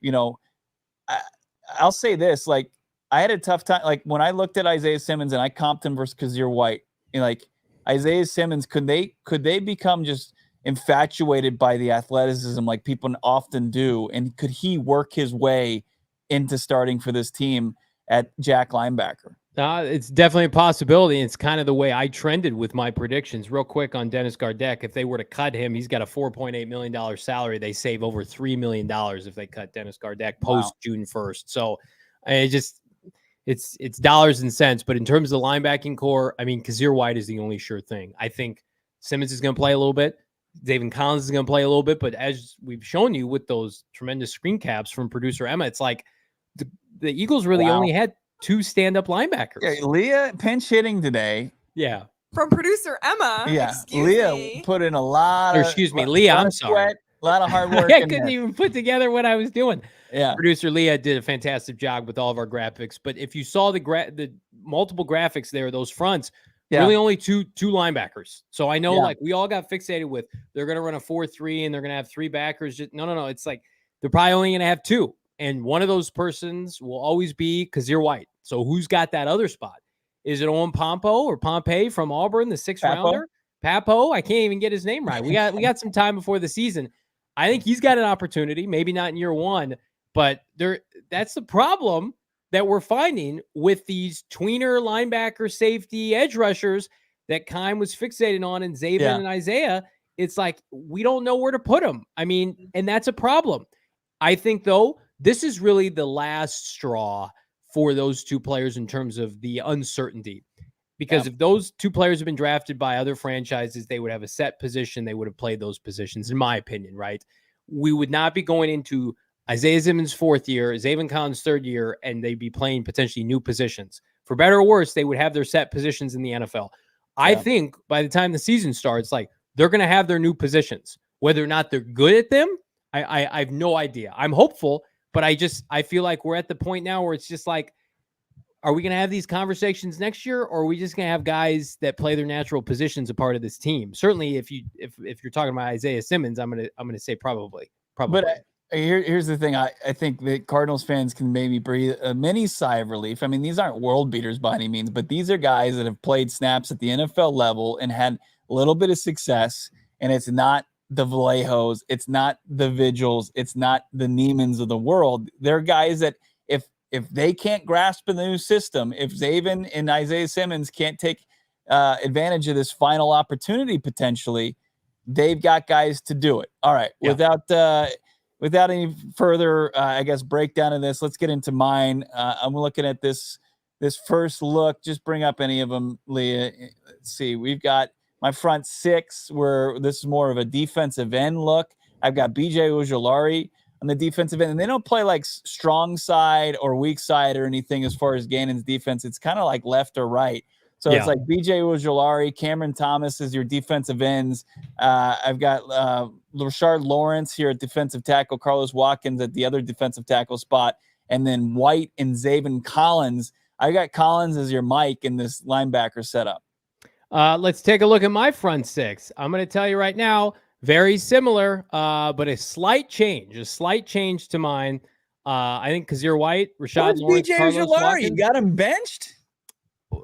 I'll say this, like, I had a tough time, like, when I looked at Isaiah Simmons and I comped him versus Kazir White, like, Isaiah Simmons, could they become just infatuated by the athleticism like people often do? And could he work his way into starting for this team at Jack linebacker? It's definitely a possibility. It's kind of the way I trended with my predictions. Real quick on Dennis Gardeck, if they were to cut him, he's got a $4.8 million salary. They save over $3 million if they cut Dennis Gardeck post June 1st. So it's dollars and cents. But in terms of the linebacking core, I mean, Kazir White is the only sure thing. I think Simmons is going to play a little bit. Zaven Collins is going to play a little bit. But as we've shown you with those tremendous screen caps from producer Emma, it's like the Eagles really only had two stand-up linebackers. Yeah, Leah pinch hitting today. Yeah. From producer Emma. Yeah. Leah put in a lot of Leah, I'm sorry. A lot of hard work. I couldn't even put together what I was doing. Yeah. Producer Leah did a fantastic job with all of our graphics. But if you saw the multiple graphics there, those fronts, really only two linebackers. So I know like we all got fixated with they're going to run a 4-3 and they're going to have three backers. No. It's like they're probably only going to have two. And one of those persons will always be Kazir White. So who's got that other spot? Is it Owen Pompey from Auburn, the sixth rounder? Papo? I can't even get his name right. We got some time before the season. I think he's got an opportunity, maybe not in year one, but that's the problem that we're finding with these tweener linebacker, safety, edge rushers that Keim was fixated on in Zaven and Isaiah. It's like we don't know where to put them. I mean, and that's a problem. I think, though, this is really the last straw for those two players in terms of the uncertainty. Because if those two players have been drafted by other franchises, they would have a set position. They would have played those positions, in my opinion, right? We would not be going into Isaiah Simmons' fourth year, Zaven Collins' third year, and they'd be playing potentially new positions. For better or worse, they would have their set positions in the NFL. I think by the time the season starts, like they're going to have their new positions. Whether or not they're good at them, I have no idea. I'm hopeful, but I feel like we're at the point now where it's just like, are we going to have these conversations next year, or are we just going to have guys that play their natural positions a part of this team? Certainly, if you're talking about Isaiah Simmons, I'm gonna say probably. But here's the thing. I think that Cardinals fans can maybe breathe a mini sigh of relief. I mean, these aren't world beaters by any means, but these are guys that have played snaps at the NFL level and had a little bit of success. And it's not the Vallejos, it's not the Vigils, it's not the Niemans of the world. They're guys that if they can't grasp the new system, if Zaven and Isaiah Simmons can't take advantage of this final opportunity potentially, they've got guys to do it. All right, yeah. Without any further, I guess, breakdown of this, let's get into mine. I'm looking at this first look. Just bring up any of them, Leah. Let's see. We've got my front 6, where this is more of a defensive end look. I've got BJ Ojulari on the defensive end, and they don't play like strong side or weak side or anything as far as Gannon's defense. It's kind of like left or right. So it's like BJ Ojulari, Cameron Thomas is your defensive ends. I've got Rashard Lawrence here at defensive tackle, Carlos Watkins at the other defensive tackle spot, and then White and Zaven Collins. I got Collins as your Mike in this linebacker setup. Let's take a look at my front 6. I'm going to tell you right now, very similar, but a slight change to mine. I think Kazir White, Rashad Lawrence, BJ Carlos Ojulari, Watkins. You got him benched?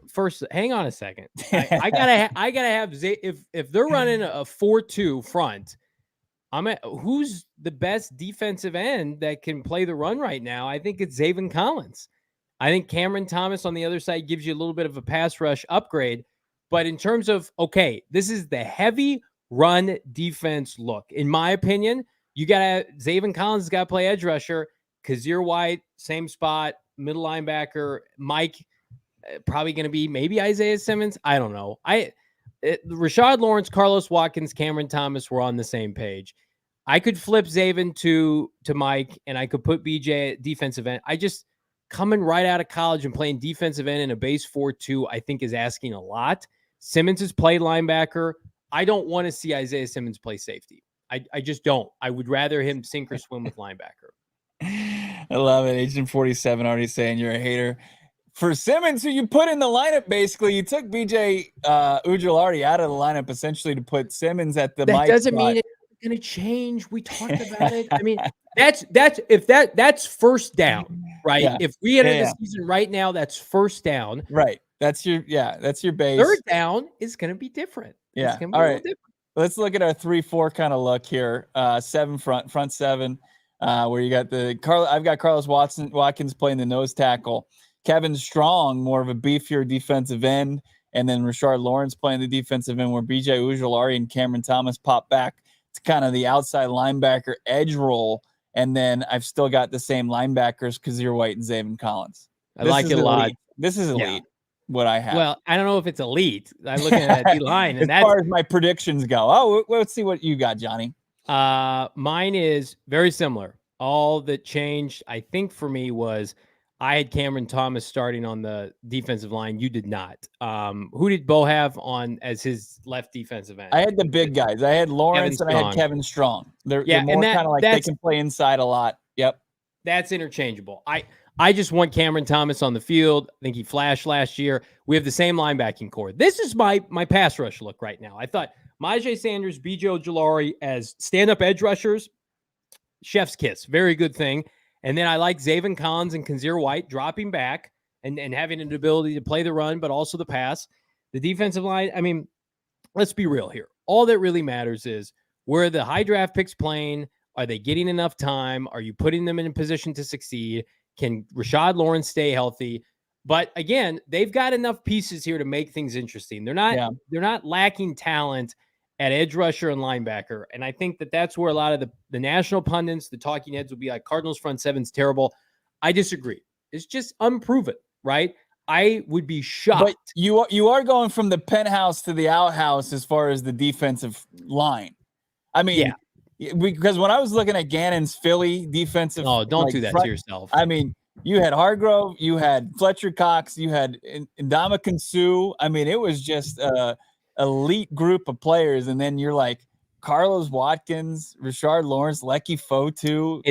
First, hang on a second. I gotta have if they're running a 4-2 front, who's the best defensive end that can play the run right now? I think it's Zaven Collins. I think Cameron Thomas on the other side gives you a little bit of a pass rush upgrade. But in terms of, okay, this is the heavy run defense look. In my opinion, Zaven Collins has got to play edge rusher. Kazir White, same spot, middle linebacker. Mike, probably going to be maybe Isaiah Simmons. I don't know. Rashad Lawrence, Carlos Watkins, Cameron Thomas were on the same page. I could flip Zaven to Mike, and I could put BJ at defensive end. Coming right out of college and playing defensive end in a base 4-2, I think is asking a lot. Simmons has played linebacker. I don't want to see Isaiah Simmons play safety. I just don't. I would rather him sink or swim with linebacker. I love it. Agent 47 already saying you're a hater. For Simmons, who you put in the lineup, basically, you took BJ Ojulari out of the lineup essentially to put Simmons at the That doesn't spot. mean it's going to change. We talked about it. I mean, that's first down, right? Yeah. If we enter the season right now, that's first down. Right. That's your base. Third down is going to be different. Yeah. It's gonna be all a right. little different. Let's look at our 3-4 kind of look here. 7 front 7, where you got I've got Carlos Watkins playing the nose tackle. Kevin Strong, more of a beefier defensive end, and then Rashard Lawrence playing the defensive end, where BJ Ojulari and Cameron Thomas pop back to kind of the outside linebacker edge role. And then I've still got the same linebackers, Kazir White and Zaven Collins. I like it a lot. This is elite. What I have. Well, I don't know if it's elite. I'm looking at that D-line. And as far as my predictions go. Oh, let's see what you got, Johnny. Mine is very similar. All that changed, I think, for me was I had Cameron Thomas starting on the defensive line. You did not. Who did Bo have on as his left defensive end? I had the big guys. I had Lawrence and I had Kevin Strong. They're more kind of like they can play inside a lot. Yep. That's interchangeable. I just want Cameron Thomas on the field. I think he flashed last year. We have the same linebacking core. This is my pass rush look right now. I thought Myjai Sanders, BJ Ojulari as stand-up edge rushers, chef's kiss. Very good thing. And then I like Zaven Collins and Kazir White dropping back and having an ability to play the run, but also the pass. The defensive line, I mean, let's be real here. All that really matters is where the high draft picks playing. Are they getting enough time? Are you putting them in a position to succeed? Can Rashad Lawrence stay healthy? But again, they've got enough pieces here to make things interesting. They're not lacking talent at edge rusher and linebacker. And I think that's where a lot of the national pundits, the talking heads will be like, Cardinals front 7's terrible. I disagree. It's just unproven, right? I would be shocked. But you are going from the penthouse to the outhouse as far as the defensive line. I mean, because when I was looking at Gannon's Philly defensive, don't do that to yourself. I mean, You had Hargrove, you had Fletcher Cox, you had Ndamukong Suh. I mean, it was just a elite group of players. And then you're like Carlos Watkins, Rashard Lawrence, Lecky Fotu.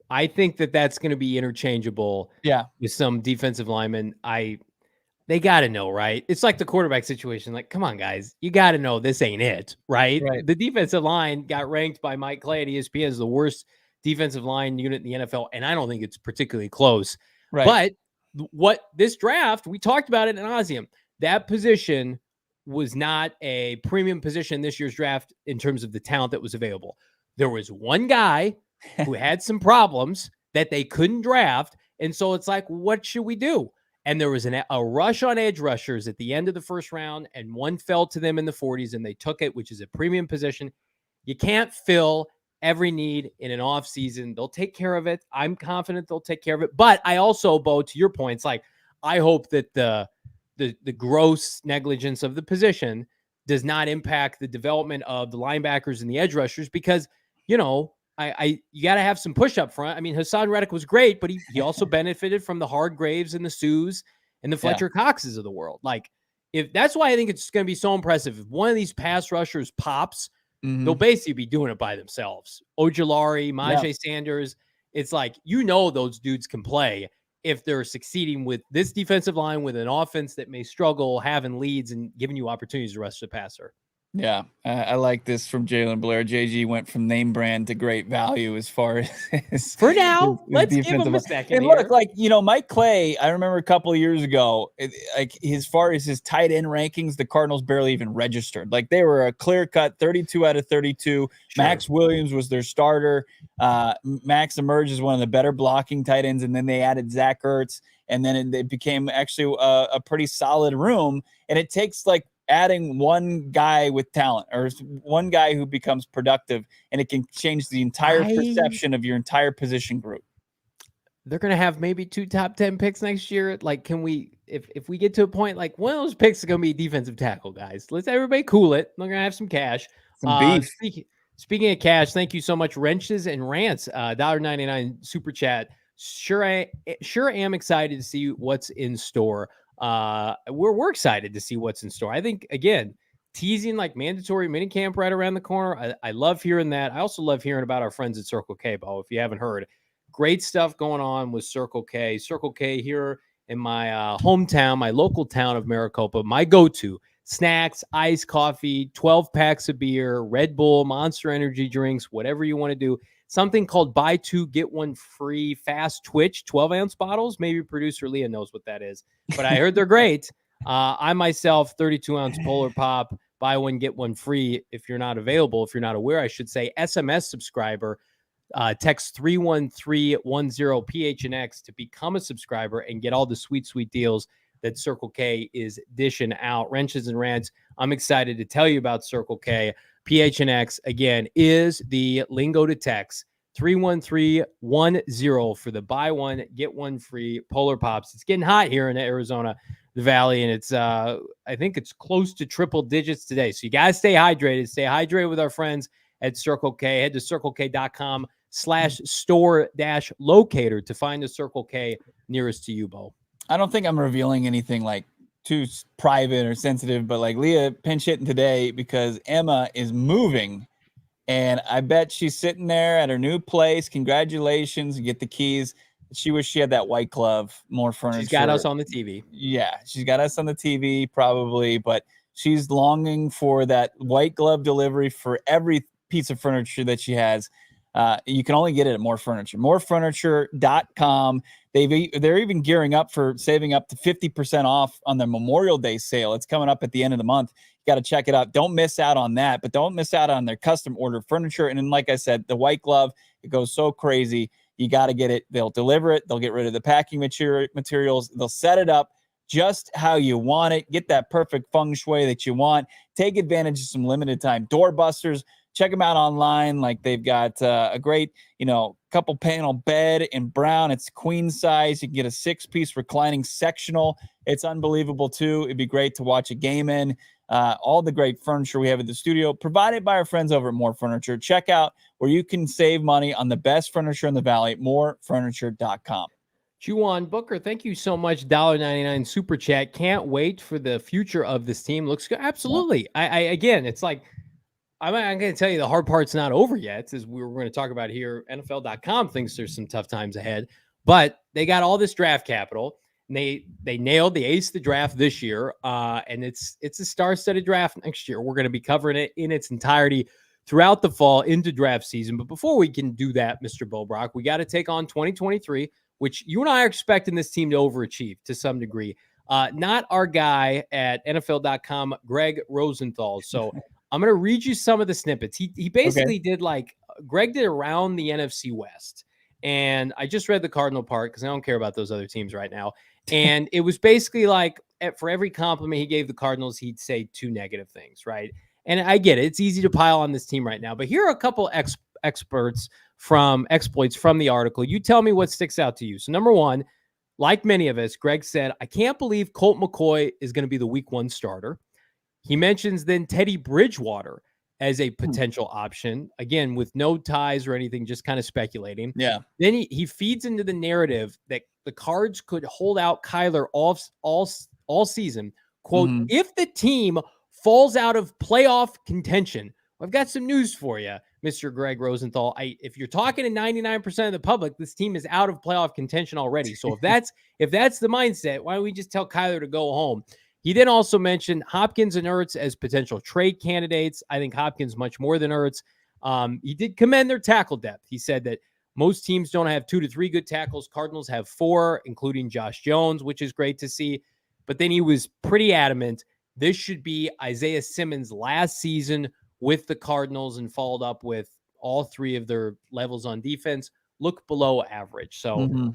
I think that that's going to be interchangeable. Yeah. With some defensive linemen. They got to know, right? It's like the quarterback situation. Like, come on, guys. You got to know this ain't it, right? The defensive line got ranked by Mike Clay at ESPN as the worst defensive line unit in the NFL, and I don't think it's particularly close. Right. But what this draft, we talked about it in nauseam. That position was not a premium position in this year's draft in terms of the talent that was available. There was one guy who had some problems that they couldn't draft, and so it's like, what should we do? And there was a rush on edge rushers at the end of the first round, and one fell to them in the 40s, and they took it, which is a premium position. You can't fill every need in an offseason. They'll take care of it. I'm confident they'll take care of it. But I also, Bo, to your point, it's like, I hope that the gross negligence of the position does not impact the development of the linebackers and the edge rushers, because, you know, you got to have some push up front. I mean, Hassan Reddick was great, but he also benefited from the Hargraves and the Sues and the Fletcher Coxes of the world. Like, if that's why I think it's going to be so impressive. If one of these pass rushers pops, they'll basically be doing it by themselves. Ojulari, Majay Sanders. It's like, you know, those dudes can play if they're succeeding with this defensive line with an offense that may struggle having leads and giving you opportunities to rush the passer. Yeah, I like this from Jalen Blair. JG went from name brand to great value as far as for now. Let's give him a second. And look, like, you know, Mike Clay, I remember a couple of years ago, like, as far as his tight end rankings, the Cardinals barely even registered. Like, they were a clear cut 32 out of 32. Sure. Max Williams was their starter. Max emerged as one of the better blocking tight ends, and then they added Zach Ertz, and then it became actually a pretty solid room. And it takes like adding one guy with talent or one guy who becomes productive, and it can change the entire perception of your entire position group. They're going to have maybe 2 top 10 picks next year. Like, can we, if we get to a point, like, one of those picks is going to be defensive tackle, guys. Let's everybody cool it. They're going to have some cash. Some beef. Speaking of cash, thank you so much. Wrenches and Rants, $1.99 super chat. Sure am excited to see what's in store. We're excited to see what's in store. I think, again, teasing like mandatory minicamp right around the corner. I love hearing that. I also love hearing about our friends at Circle K, Bo. If you haven't heard, great stuff going on with Circle K. Circle K here in my hometown, my local town of Maricopa, my go-to snacks, iced coffee, 12 packs of beer, Red Bull, Monster Energy drinks, whatever you want to do. Something called buy 2, get 1 free fast twitch 12-ounce bottles. Maybe producer Leah knows what that is, but I heard they're great. I myself, 32-ounce Polar Pop, buy 1, get 1 free. If you're not available, if you're not aware, I should say, SMS subscriber, text 31310 PHNX to become a subscriber and get all the sweet, sweet deals that Circle K is dishing out. Wrenches and Rants, I'm excited to tell you about Circle K. PHNX, again, is the lingo to text. 31310 for the buy 1, get 1 free Polar Pops. It's getting hot here in Arizona, the Valley, and it's I think it's close to triple digits today. So you got to stay hydrated. Stay hydrated with our friends at Circle K. Head to circlek.com/store-locator to find the Circle K nearest to you, Bo. I don't think I'm revealing anything like too private or sensitive, but like Leah pinch hitting today because Emma is moving, and I bet she's sitting there at her new place. Congratulations, you get the keys. She wished she had that white glove, more furniture. She's got us on the TV. Yeah, she's got us on the TV probably, but she's longing for that white glove delivery for every piece of furniture that she has. You can only get it at More Furniture. Morefurniture.com. They're even gearing up for saving up to 50% off on their Memorial Day sale. It's coming up at the end of the month. You got to check it out. Don't miss out on that, but don't miss out on their custom order furniture. And then, like I said, the white glove, it goes so crazy. You got to get it. They'll deliver it. They'll get rid of the packing materials. They'll set it up just how you want it. Get that perfect feng shui that you want. Take advantage of some limited time doorbusters. Check them out online. Like, they've got a great, couple panel bed in brown. It's queen size. You can get a 6-piece reclining sectional. It's unbelievable too. It'd be great to watch a game in. all the great furniture we have at the studio, provided by our friends over at More Furniture. Check out where you can save money on the best furniture in the Valley, morefurniture.com. Juwan Booker, thank you so much. $1.99 super chat. Can't wait for the future of this team. Looks good. Absolutely. Yeah. I again, it's like, I'm going to tell you the hard part's not over yet, as we were going to talk about here. NFL.com thinks there's some tough times ahead, but they got all this draft capital. And they nailed the ace of the draft this year, and it's a star-studded draft next year. We're going to be covering it in its entirety throughout the fall into draft season. But before we can do that, Mr. Bobrock, we got to take on 2023, which you and I are expecting this team to overachieve to some degree. Not our guy at NFL.com, Greg Rosenthal. So I'm going to read you some of the snippets. He basically did like Greg did around the NFC West. And I just read the Cardinal part because I don't care about those other teams right now. And it was basically like for every compliment he gave the Cardinals, he'd say 2 negative things, right? And I get it. It's easy to pile on this team right now. But here are a couple exploits from the article. You tell me what sticks out to you. So number one, like many of us, Greg said, I can't believe Colt McCoy is going to be the week 1 starter. He mentions then Teddy Bridgewater as a potential option, again, with no ties or anything, just kind of speculating. Yeah. Then he feeds into the narrative that the Cards could hold out Kyler all season. Quote, if the team falls out of playoff contention, I've got some news for you, Mr. Greg Rosenthal. If you're talking to 99% of the public, this team is out of playoff contention already. So if that's the mindset, why don't we just tell Kyler to go home? He then also mentioned Hopkins and Ertz as potential trade candidates. I think Hopkins much more than Ertz. He did commend their tackle depth. He said that most teams don't have 2 to 3 good tackles. Cardinals have 4, including Josh Jones, which is great to see. But then he was pretty adamant this should be Isaiah Simmons' last season with the Cardinals, and followed up with all 3 of their levels on defense look below average. So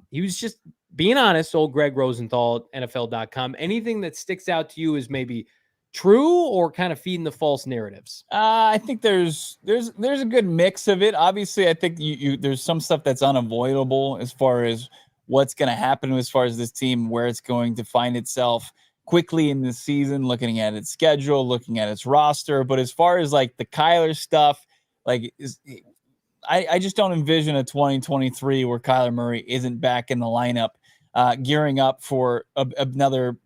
he was just being honest, old Greg Rosenthal, NFL.com. Anything that sticks out to you is maybe true or kind of feeding the false narratives? I think there's a good mix of it. Obviously, I think there's some stuff that's unavoidable as far as what's going to happen as far as this team, where it's going to find itself quickly in the season, looking at its schedule, looking at its roster. But as far as like the Kyler stuff, like I just don't envision a 2023 where Kyler Murray isn't back in the lineup, gearing up for another,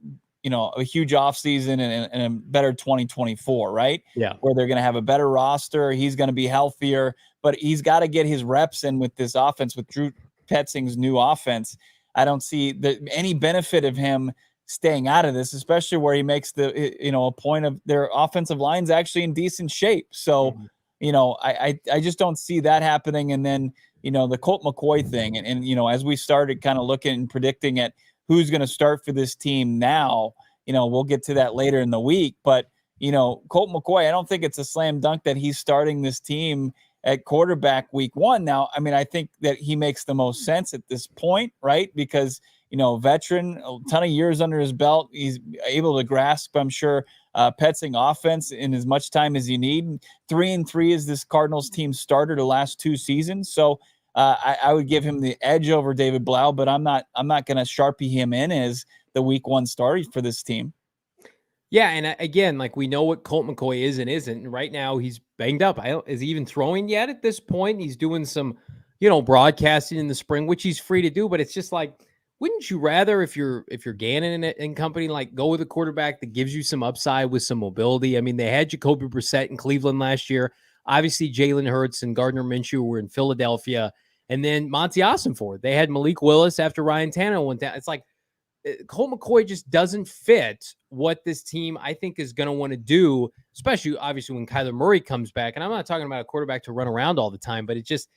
a huge offseason and a better 2024, right? Yeah. Where they're going to have a better roster. He's going to be healthier, but he's got to get his reps in with this offense, with Drew Petzing's new offense. I don't see any benefit of him staying out of this, especially where he makes a point of their offensive line's actually in decent shape. So, I just don't see that happening. And then, the Colt McCoy thing. And as we started kind of looking and predicting at who's going to start for this team now, we'll get to that later in the week. But, Colt McCoy, I don't think it's a slam dunk that he's starting this team at quarterback week 1. Now, I mean, I think that he makes the most sense at this point, right? Because, veteran, a ton of years under his belt. He's able to grasp, I'm sure, Petzing offense in as much time as you need. 3-3 is this Cardinals team starter the last 2 seasons. So I would give him the edge over David Blau, but I'm not going to Sharpie him in as the week 1 starter for this team. Yeah, and again, like we know what Colt McCoy is and isn't. And right now he's banged up. Is he even throwing yet at this point? He's doing some, broadcasting in the spring, which he's free to do. But it's just like, wouldn't you rather, if you're Gannon and company, like go with a quarterback that gives you some upside with some mobility? I mean, they had Jacoby Brissett in Cleveland last year. Obviously, Jalen Hurts and Gardner Minshew were in Philadelphia. And then Monty Ossenford. They had Malik Willis after Ryan Tannehill went down. It's like Colt McCoy just doesn't fit what this team, I think, is going to want to do, especially, obviously, when Kyler Murray comes back. And I'm not talking about a quarterback to run around all the time, but it just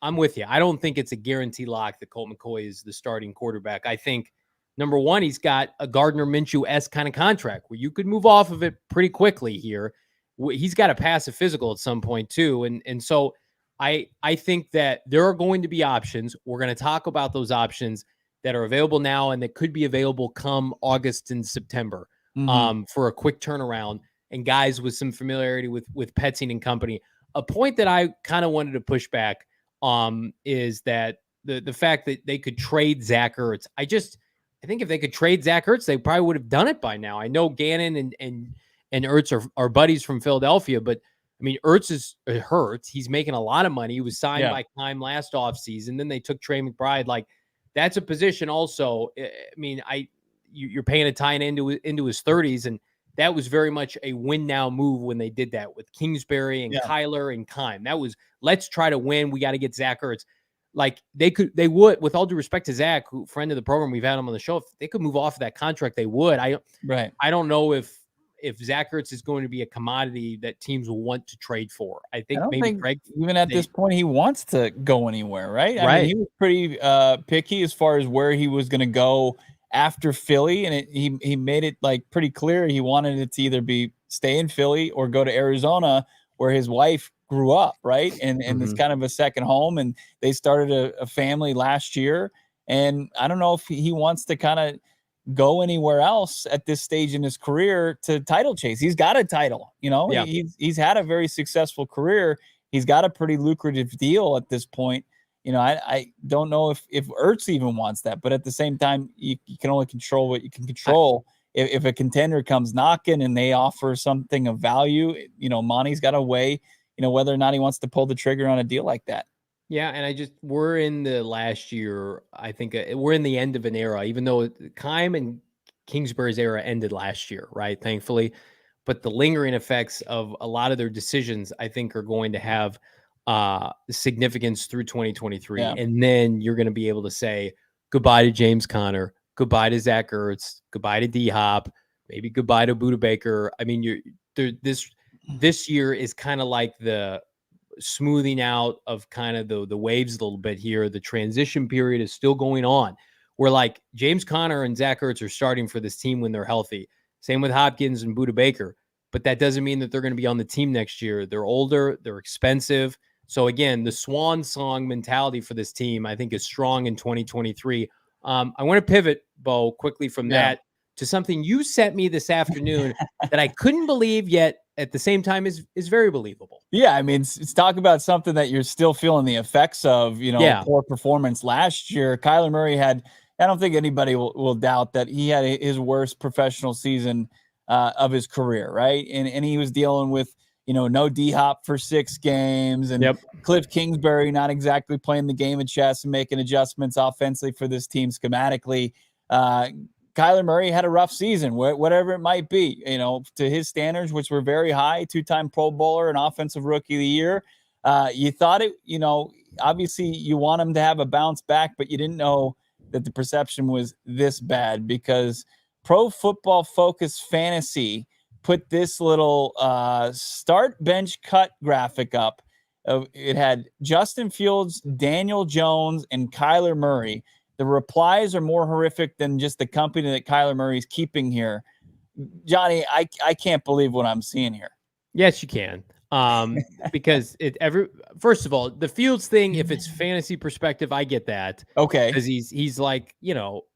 I'm with you. I don't think it's a guarantee lock that Colt McCoy is the starting quarterback. I think, number one, he's got a Gardner Minshew-esque kind of contract where you could move off of it pretty quickly here. He's got to pass a physical at some point too. And so I think that there are going to be options. We're going to talk about those options that are available now and that could be available come August and September for a quick turnaround, and guys with some familiarity with Petzing and company. A point that I kind of wanted to push back is that the fact that they could trade Zach Ertz. I think if they could trade Zach Ertz, they probably would have done it by now. I know Gannon and Ertz are buddies from Philadelphia, but I mean, Ertz is hurt. He's making a lot of money. He was signed by Keim last offseason. Then they took Trey McBride. Like, that's a position also. I mean, you're paying a tight end into his 30s, and that was very much a win now move when they did that with Kingsbury and Kyler and Keim. That was, let's try to win. We got to get Zach Ertz. Like, they would, with all due respect to Zach, who friend of the program, we've had him on the show. If they could move off of that contract, they would. I don't know if Zach Ertz is going to be a commodity that teams will want to trade for. I think Craig, even at this point, he wants to go anywhere, right? I mean, he was pretty picky as far as where he was going to go after Philly, and he made it like pretty clear he wanted it to either be stay in Philly or go to Arizona, where his wife grew up, right? And it's kind of a second home, and they started a family last year. And I don't know if he wants to kind of go anywhere else at this stage in his career to title chase. He's got a title, he's had a very successful career. He's got a pretty lucrative deal at this point. I don't know if Ertz even wants that, but at the same time, you can only control what you can control. If a contender comes knocking and they offer something of value, Monty's got to weigh, whether or not he wants to pull the trigger on a deal like that. Yeah, and we're in the last year. I think we're in the end of an era, even though Keim and Kingsbury's era ended last year, right? Thankfully. But the lingering effects of a lot of their decisions, I think, are going to have significance through 2023. Yeah. And then you're going to be able to say goodbye to James Conner, goodbye to Zach Ertz, goodbye to D-Hop, maybe goodbye to Budda Baker. I mean, this year is kind of like the smoothing out of kind of the waves a little bit here. The transition period is still going on, where like James Conner and Zach Ertz are starting for this team when they're healthy. Same with Hopkins and Budda Baker, but that doesn't mean that they're going to be on the team next year. They're older, they're expensive. So again, the swan song mentality for this team, I think, is strong in 2023. I want to pivot, Bo, quickly from that to something you sent me this afternoon that I couldn't believe, yet at the same time is very believable. Yeah, I mean, it's talk about something that you're still feeling the effects of, poor performance last year. Kyler Murray had, I don't think anybody will doubt that he had his worst professional season of his career, right? And he was dealing with, no D-Hop for 6 games, and Cliff Kingsbury not exactly playing the game of chess and making adjustments offensively for this team schematically. Kyler Murray had a rough season, whatever it might be, to his standards, which were very high, 2-time Pro Bowler and Offensive Rookie of the Year. You thought it, obviously you want him to have a bounce back, but you didn't know that the perception was this bad, because Pro Football Focus Fantasy put this little start bench cut graphic up. It had Justin Fields, Daniel Jones, and Kyler Murray. The replies are more horrific than just the company that Kyler Murray's keeping here. Johnny, I can't believe what I'm seeing here. Yes, you can. Because first of all, the Fields thing, if it's fantasy perspective, I get that. Okay. Because he's like,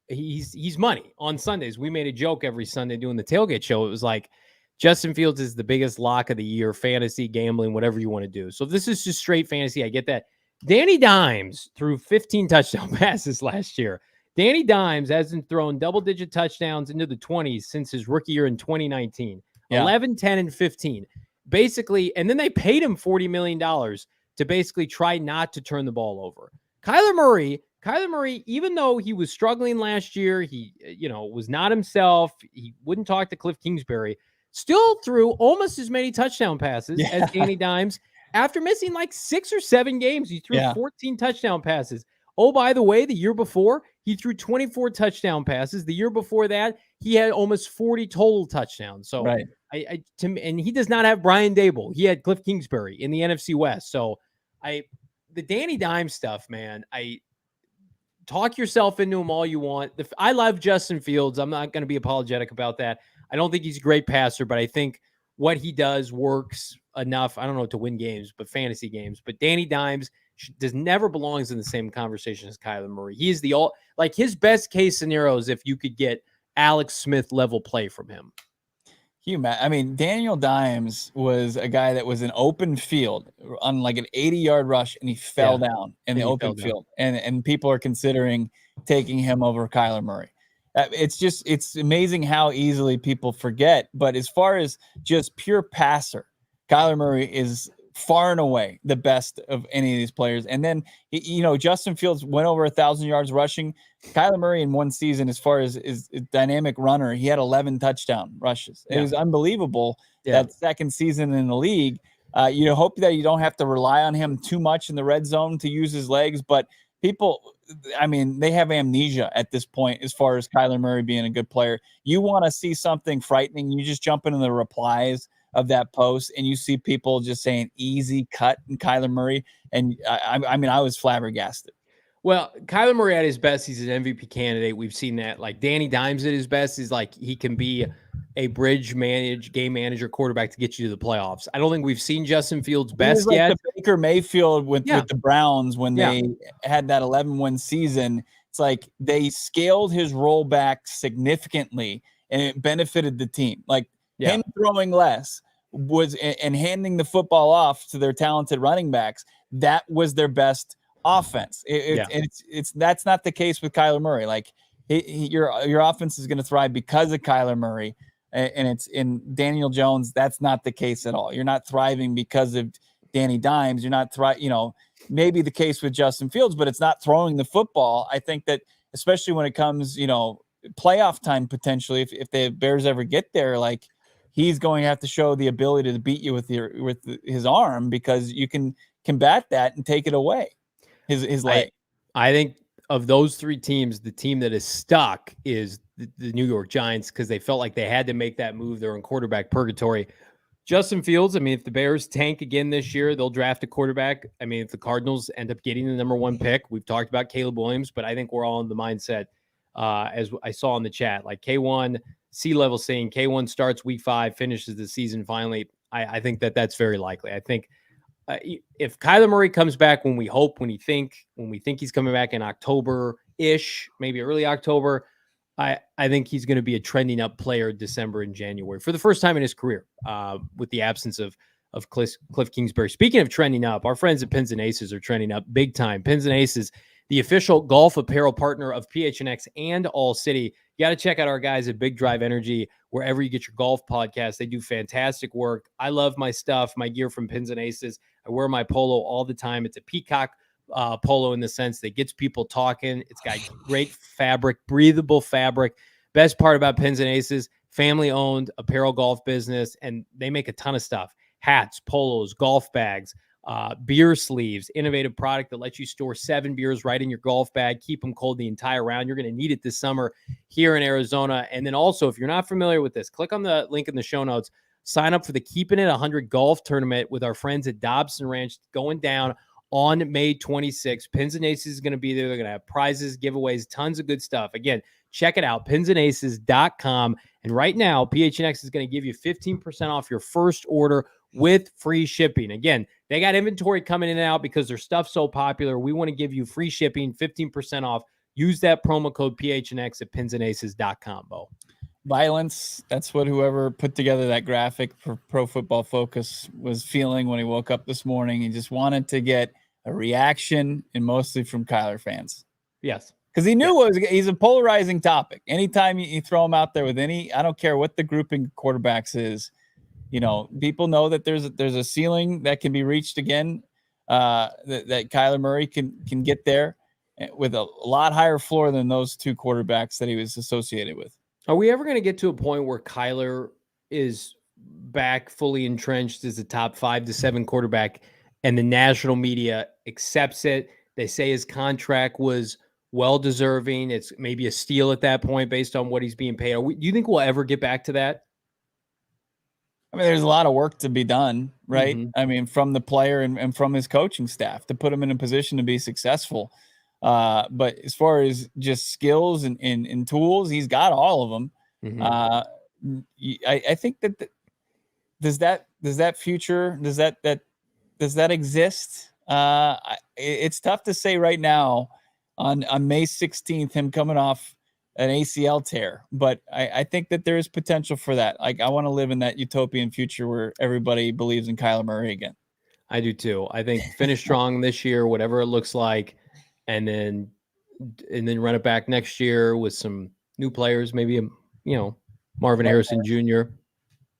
he's money. On Sundays, we made a joke every Sunday doing the tailgate show. It was like, Justin Fields is the biggest lock of the year, fantasy, gambling, whatever you want to do. So if this is just straight fantasy, I get that. Danny Dimes threw 15 touchdown passes last year. Danny Dimes hasn't thrown double-digit touchdowns into the 20s since his rookie year in 2019. 11, 10, and 15. Basically, and then they paid him $40 million to basically try not to turn the ball over. Kyler Murray, even though he was struggling last year, he was not himself. He wouldn't talk to Cliff Kingsbury. Still threw almost as many touchdown passes as Danny Dimes. After missing like 6 or 7 games, he threw 14 touchdown passes. Oh, by the way, the year before, he threw 24 touchdown passes. The year before that, he had almost 40 total touchdowns. So, and he does not have Brian Dable. He had Cliff Kingsbury in the NFC West. So, the Danny Dimes stuff, man, talk yourself into him all you want. I love Justin Fields. I'm not going to be apologetic about that. I don't think he's a great passer, but I think what he does works enough. I don't know, to win games, but fantasy games. But Danny Dimes never belongs in the same conversation as Kyler Murray. He is his best case scenario is if you could get Alex Smith level play from him. I mean, Daniel Dimes was a guy that was an open field on like an 80-yard rush, and he fell down in the open field. And people are considering taking him over Kyler Murray. It's amazing how easily people forget. But as far as just pure passer, Kyler Murray is far and away the best of any of these players. And then, Justin Fields went over 1,000 yards rushing. Kyler Murray in one season, as far as is a dynamic runner, he had 11 touchdown rushes. It was unbelievable that second season in the league. You hope that you don't have to rely on him too much in the red zone to use his legs, but people, they have amnesia at this point as far as Kyler Murray being a good player. You want to see something frightening, you just jump into the replies of that post and you see people just saying easy cut and Kyler Murray. And I was flabbergasted. Well, Kyler Murray at his best, he's an MVP candidate. We've seen that. Like Danny Dimes at his best is like he can be a game manager quarterback to get you to the playoffs. I don't think we've seen Justin Fields' best yet. The Baker Mayfield with the Browns when they had that 11-win season. It's like they scaled his role back significantly and it benefited the team. Like him throwing less and handing the football off to their talented running backs. That was their best offense. That's not the case with Kyler Murray. Like your offense is going to thrive because of Kyler Murray, and it's in Daniel Jones. That's not the case at all. You're not thriving because of Danny Dimes. You're not maybe the case with Justin Fields, but it's not throwing the football. I think that especially when it comes, playoff time potentially, if the Bears ever get there, like he's going to have to show the ability to beat you with his arm because you can combat that and take it away. His leg. I think of those three teams, the team that is stuck is the New York Giants because they felt like they had to make that move. They're in quarterback purgatory. Justin Fields, if the Bears tank again this year, they'll draft a quarterback. If the Cardinals end up getting the number one pick, we've talked about Caleb Williams, but I think we're all in the mindset, as I saw in the chat, like K1, C-level saying K1 starts week 5, finishes the season finally. I think that's very likely. I think if Kyler Murray comes back when we think he's coming back in October-ish, maybe early October, I think he's going to be a trending up player December and January for the first time in his career, with the absence of Cliff Kingsbury. Speaking of trending up, our friends at Pins and Aces are trending up big time. Pins and Aces, the official golf apparel partner of PHNX and ALLCITY. You got to check out our guys at Big Drive Energy wherever you get your golf podcast. They do fantastic work. I love my stuff, my gear from Pins and Aces. I wear my polo all the time. It's a peacock polo in the sense that gets people talking. It's got great fabric, breathable fabric. Best part about Pins and Aces, family-owned apparel golf business, and they make a ton of stuff. Hats, polos, golf bags, beer sleeves, innovative product that lets you store 7 beers right in your golf bag, keep them cold the entire round. You're going to need it this summer here in Arizona. And then also, if you're not familiar with this, click on the link in the show notes. Sign up for the Keeping It 100 golf tournament with our friends at Dobson Ranch going down on May 26th. Pins and Aces is going to be there. They're going to have prizes, giveaways, tons of good stuff. Again, check it out, pinsandaces.com. And right now, PHNX is going to give you 15% off your first order with free shipping. Again, they got inventory coming in and out because their stuff's so popular. We want to give you free shipping, 15% off. Use that promo code PHNX at pinsandaces.com, Bo. Violence. That's what whoever put together that graphic for Pro Football Focus was feeling when he woke up this morning. He just wanted to get a reaction, and mostly from Kyler fans. Yes. Because he knew he's a polarizing topic. Anytime you throw him out there with I don't care what the grouping of quarterbacks is, people know that there's a ceiling that can be reached again, that Kyler Murray can get there with a lot higher floor than those two quarterbacks that he was associated with. Are we ever going to get to a point where Kyler is back fully entrenched as a top 5 to 7 quarterback and the national media accepts it? They say his contract was well-deserving. It's maybe a steal at that point based on what he's being paid. Do you think we'll ever get back to that? There's a lot of work to be done, right? Mm-hmm. From the player and from his coaching staff to put him in a position to be successful. But as far as just skills and tools, he's got all of them. Mm-hmm. I think that does that future, does that exist? It's tough to say right now on May 16th, him coming off an ACL tear, but I think that there is potential for that. Like, I want to live in that utopian future where everybody believes in Kyler Murray again. I do too. I think finish strong this year, whatever it looks like, and then run it back next year with some new players, maybe, Marvin Harrison Jr.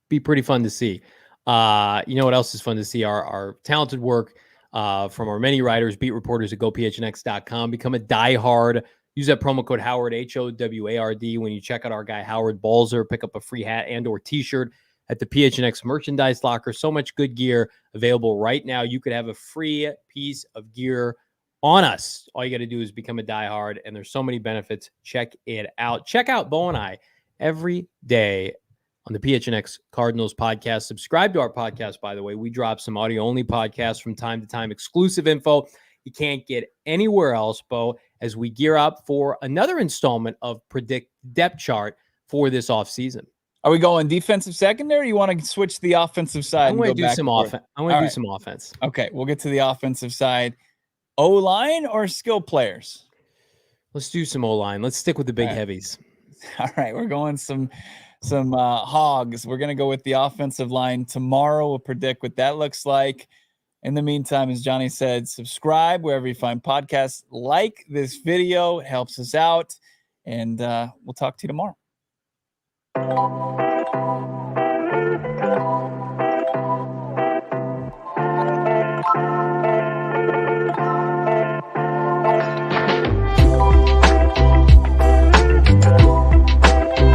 Be pretty fun to see. You know what else is fun to see? Our talented work from our many writers, beat reporters at gophnx.com. Become a diehard. Use that promo code Howard, HOWARD, when you check out our guy Howard Balzer. Pick up a free hat and or t-shirt at the PHNX merchandise locker. So much good gear available right now. You could have a free piece of gear on us. All you got to do is become a diehard, and there's so many benefits. Check it out. Check out Bo and I every day on the PHNX Cardinals podcast. Subscribe to our podcast, by the way. We drop some audio-only podcasts from time to time, exclusive info you can't get anywhere else, Bo, as we gear up for another installment of Predict Depth Chart for this offseason. Are we going defensive secondary, or you want to switch to the offensive side? I'm going to do some offense. I'm going to do some offense. Okay, we'll get to the offensive side. O-line or skill players? Let's do some O-line. Let's stick with the big heavies. All right, we're going some hogs. We're going to go with the offensive line tomorrow. We'll predict what that looks like. In the meantime, as Johnny said, subscribe wherever you find podcasts. Like this video. It helps us out. And we'll talk to you tomorrow.